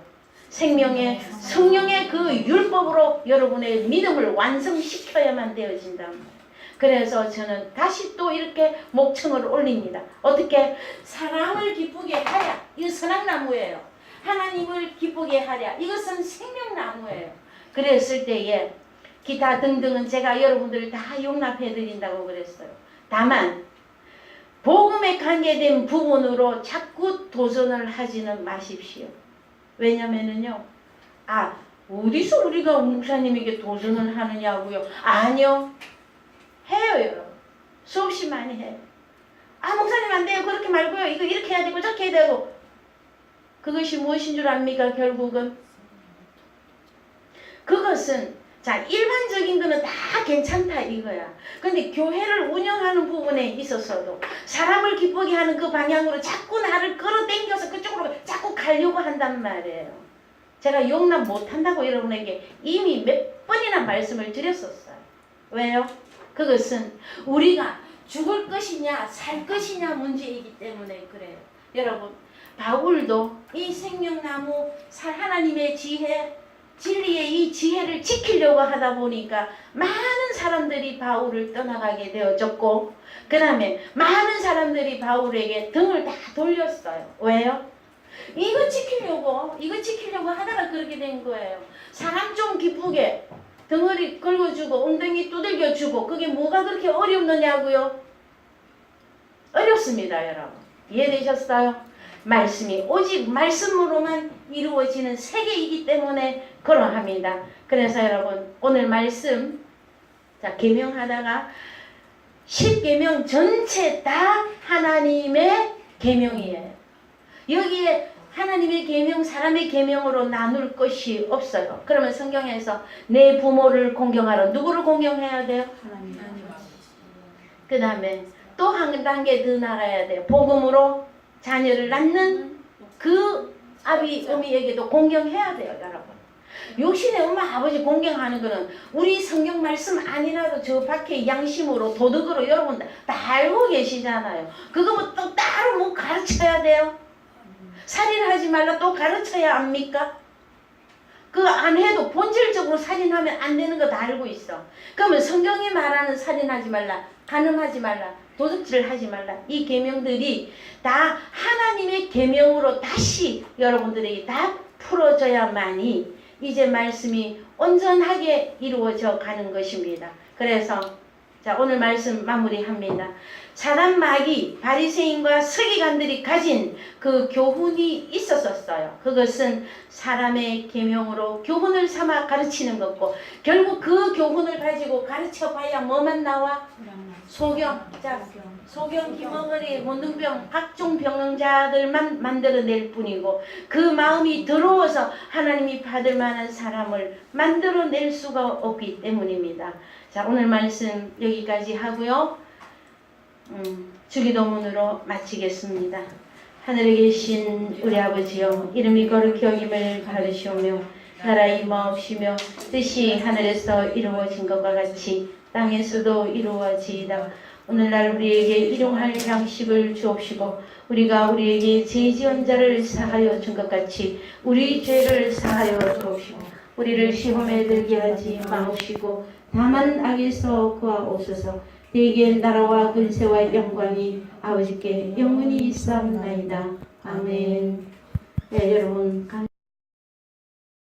생명의 성령의 그 율법으로 여러분의 믿음을 완성시켜야만 되어진단 말이에요. 그래서 저는 다시 또 이렇게 목청을 올립니다. 어떻게? 사람을 기쁘게 하랴. 이거 선악나무예요. 하나님을 기쁘게 하랴. 이것은 생명나무예요. 그랬을 때에 기타 등등은 제가 여러분들을 다 용납해 드린다고 그랬어요. 다만 복음에 관계된 부분으로 자꾸 도전을 하지는 마십시오. 왜냐면은요. 어디서 우리가 목사님에게 도전을 하느냐고요. 아니요. 해요 여러분. 수없이 많이 해요. 목사님 안 돼요. 그렇게 말고요. 이거 이렇게 해야 되고 저렇게 해야 되고. 그것이 무엇인 줄 압니까? 결국은 그것은 자 일반적인 거는 다 괜찮다 이거야. 근데 교회를 운영하는 부분에 있어서도 사람을 기쁘게 하는 그 방향으로 자꾸 나를 끌어당겨서 그쪽으로 자꾸 가려고 한단 말이에요. 제가 용납 못한다고 여러분에게 이미 몇 번이나 말씀을 드렸었어요. 왜요? 그것은 우리가 죽을 것이냐 살 것이냐 문제이기 때문에 그래요. 여러분 바울도 이 생명나무 하나님의 지혜 진리의 이 지혜를 지키려고 하다 보니까 많은 사람들이 바울을 떠나가게 되어졌고 그 다음에 많은 사람들이 바울에게 등을 다 돌렸어요. 왜요? 이거 지키려고 하다가 그렇게 된 거예요. 사람 좀 기쁘게 덩어리 긁어주고 엉덩이 두들겨주고 그게 뭐가 그렇게 어렵느냐고요? 어렵습니다, 여러분. 이해되셨어요? 말씀이 오직 말씀으로만 이루어지는 세계이기 때문에 그러합니다. 그래서 여러분 오늘 말씀 계명하다가 10계명 전체 다 하나님의 계명이에요. 여기에 하나님의 계명, 사람의 계명으로 나눌 것이 없어요. 그러면 성경에서 내 부모를 공경하라. 누구를 공경해야 돼요? 하나님. 그 다음에 또 한 단계 더 나가야 돼요. 복음으로 자녀를 낳는 그 아비, 어미에게도 공경해야 돼요, 여러분. 육신의 엄마, 아버지 공경하는 거는 우리 성경 말씀 아니라도 저 밖에 양심으로, 도덕으로 여러분 다 알고 계시잖아요. 그거 뭐 또 따로 뭐 가르쳐야 돼요? 살인하지 말라 또 가르쳐야 합니까? 그거 안 해도 본질적으로 살인하면 안 되는 거 다 알고 있어. 그러면 성경이 말하는 살인하지 말라, 간음하지 말라, 도둑질 하지 말라, 이 계명들이 다 하나님의 계명으로 다시 여러분들에게 다 풀어져야만이 이제 말씀이 온전하게 이루어져 가는 것입니다. 그래서 자, 오늘 말씀 마무리합니다. 사단 마귀, 바리새인과 서기관들이 가진 그 교훈이 있었어요. 그것은 사람의 계명으로 교훈을 삼아 가르치는 것고, 결국 그 교훈을 가지고 가르쳐 봐야 뭐만 나와? 소경. 자, 소경, 기머거리, 문둥병, 각종 병자들만 만들어낼 뿐이고, 그 마음이 더러워서 하나님이 받을 만한 사람을 만들어낼 수가 없기 때문입니다. 자, 오늘 말씀 여기까지 하고요. 주기도문으로 마치겠습니다. 하늘에 계신 우리 아버지여, 이름이 거룩히 여김을 받으시오며 나라 임하옵시며 뜻이 하늘에서 이루어진 것과 같이 땅에서도 이루어지이다. 오늘날 우리에게 일용할 양식을 주옵시고 우리가 우리에게 죄 지은 자를 사하여 준 것 같이 우리 죄를 사하여 주옵시고 우리를 시험에 들게 하지 마옵시고 다만 악에서 구하옵소서. 대개 나라와 근세와 영광이 아버지께 영원히 있사옵나이다. 아멘. 네, 여러분 감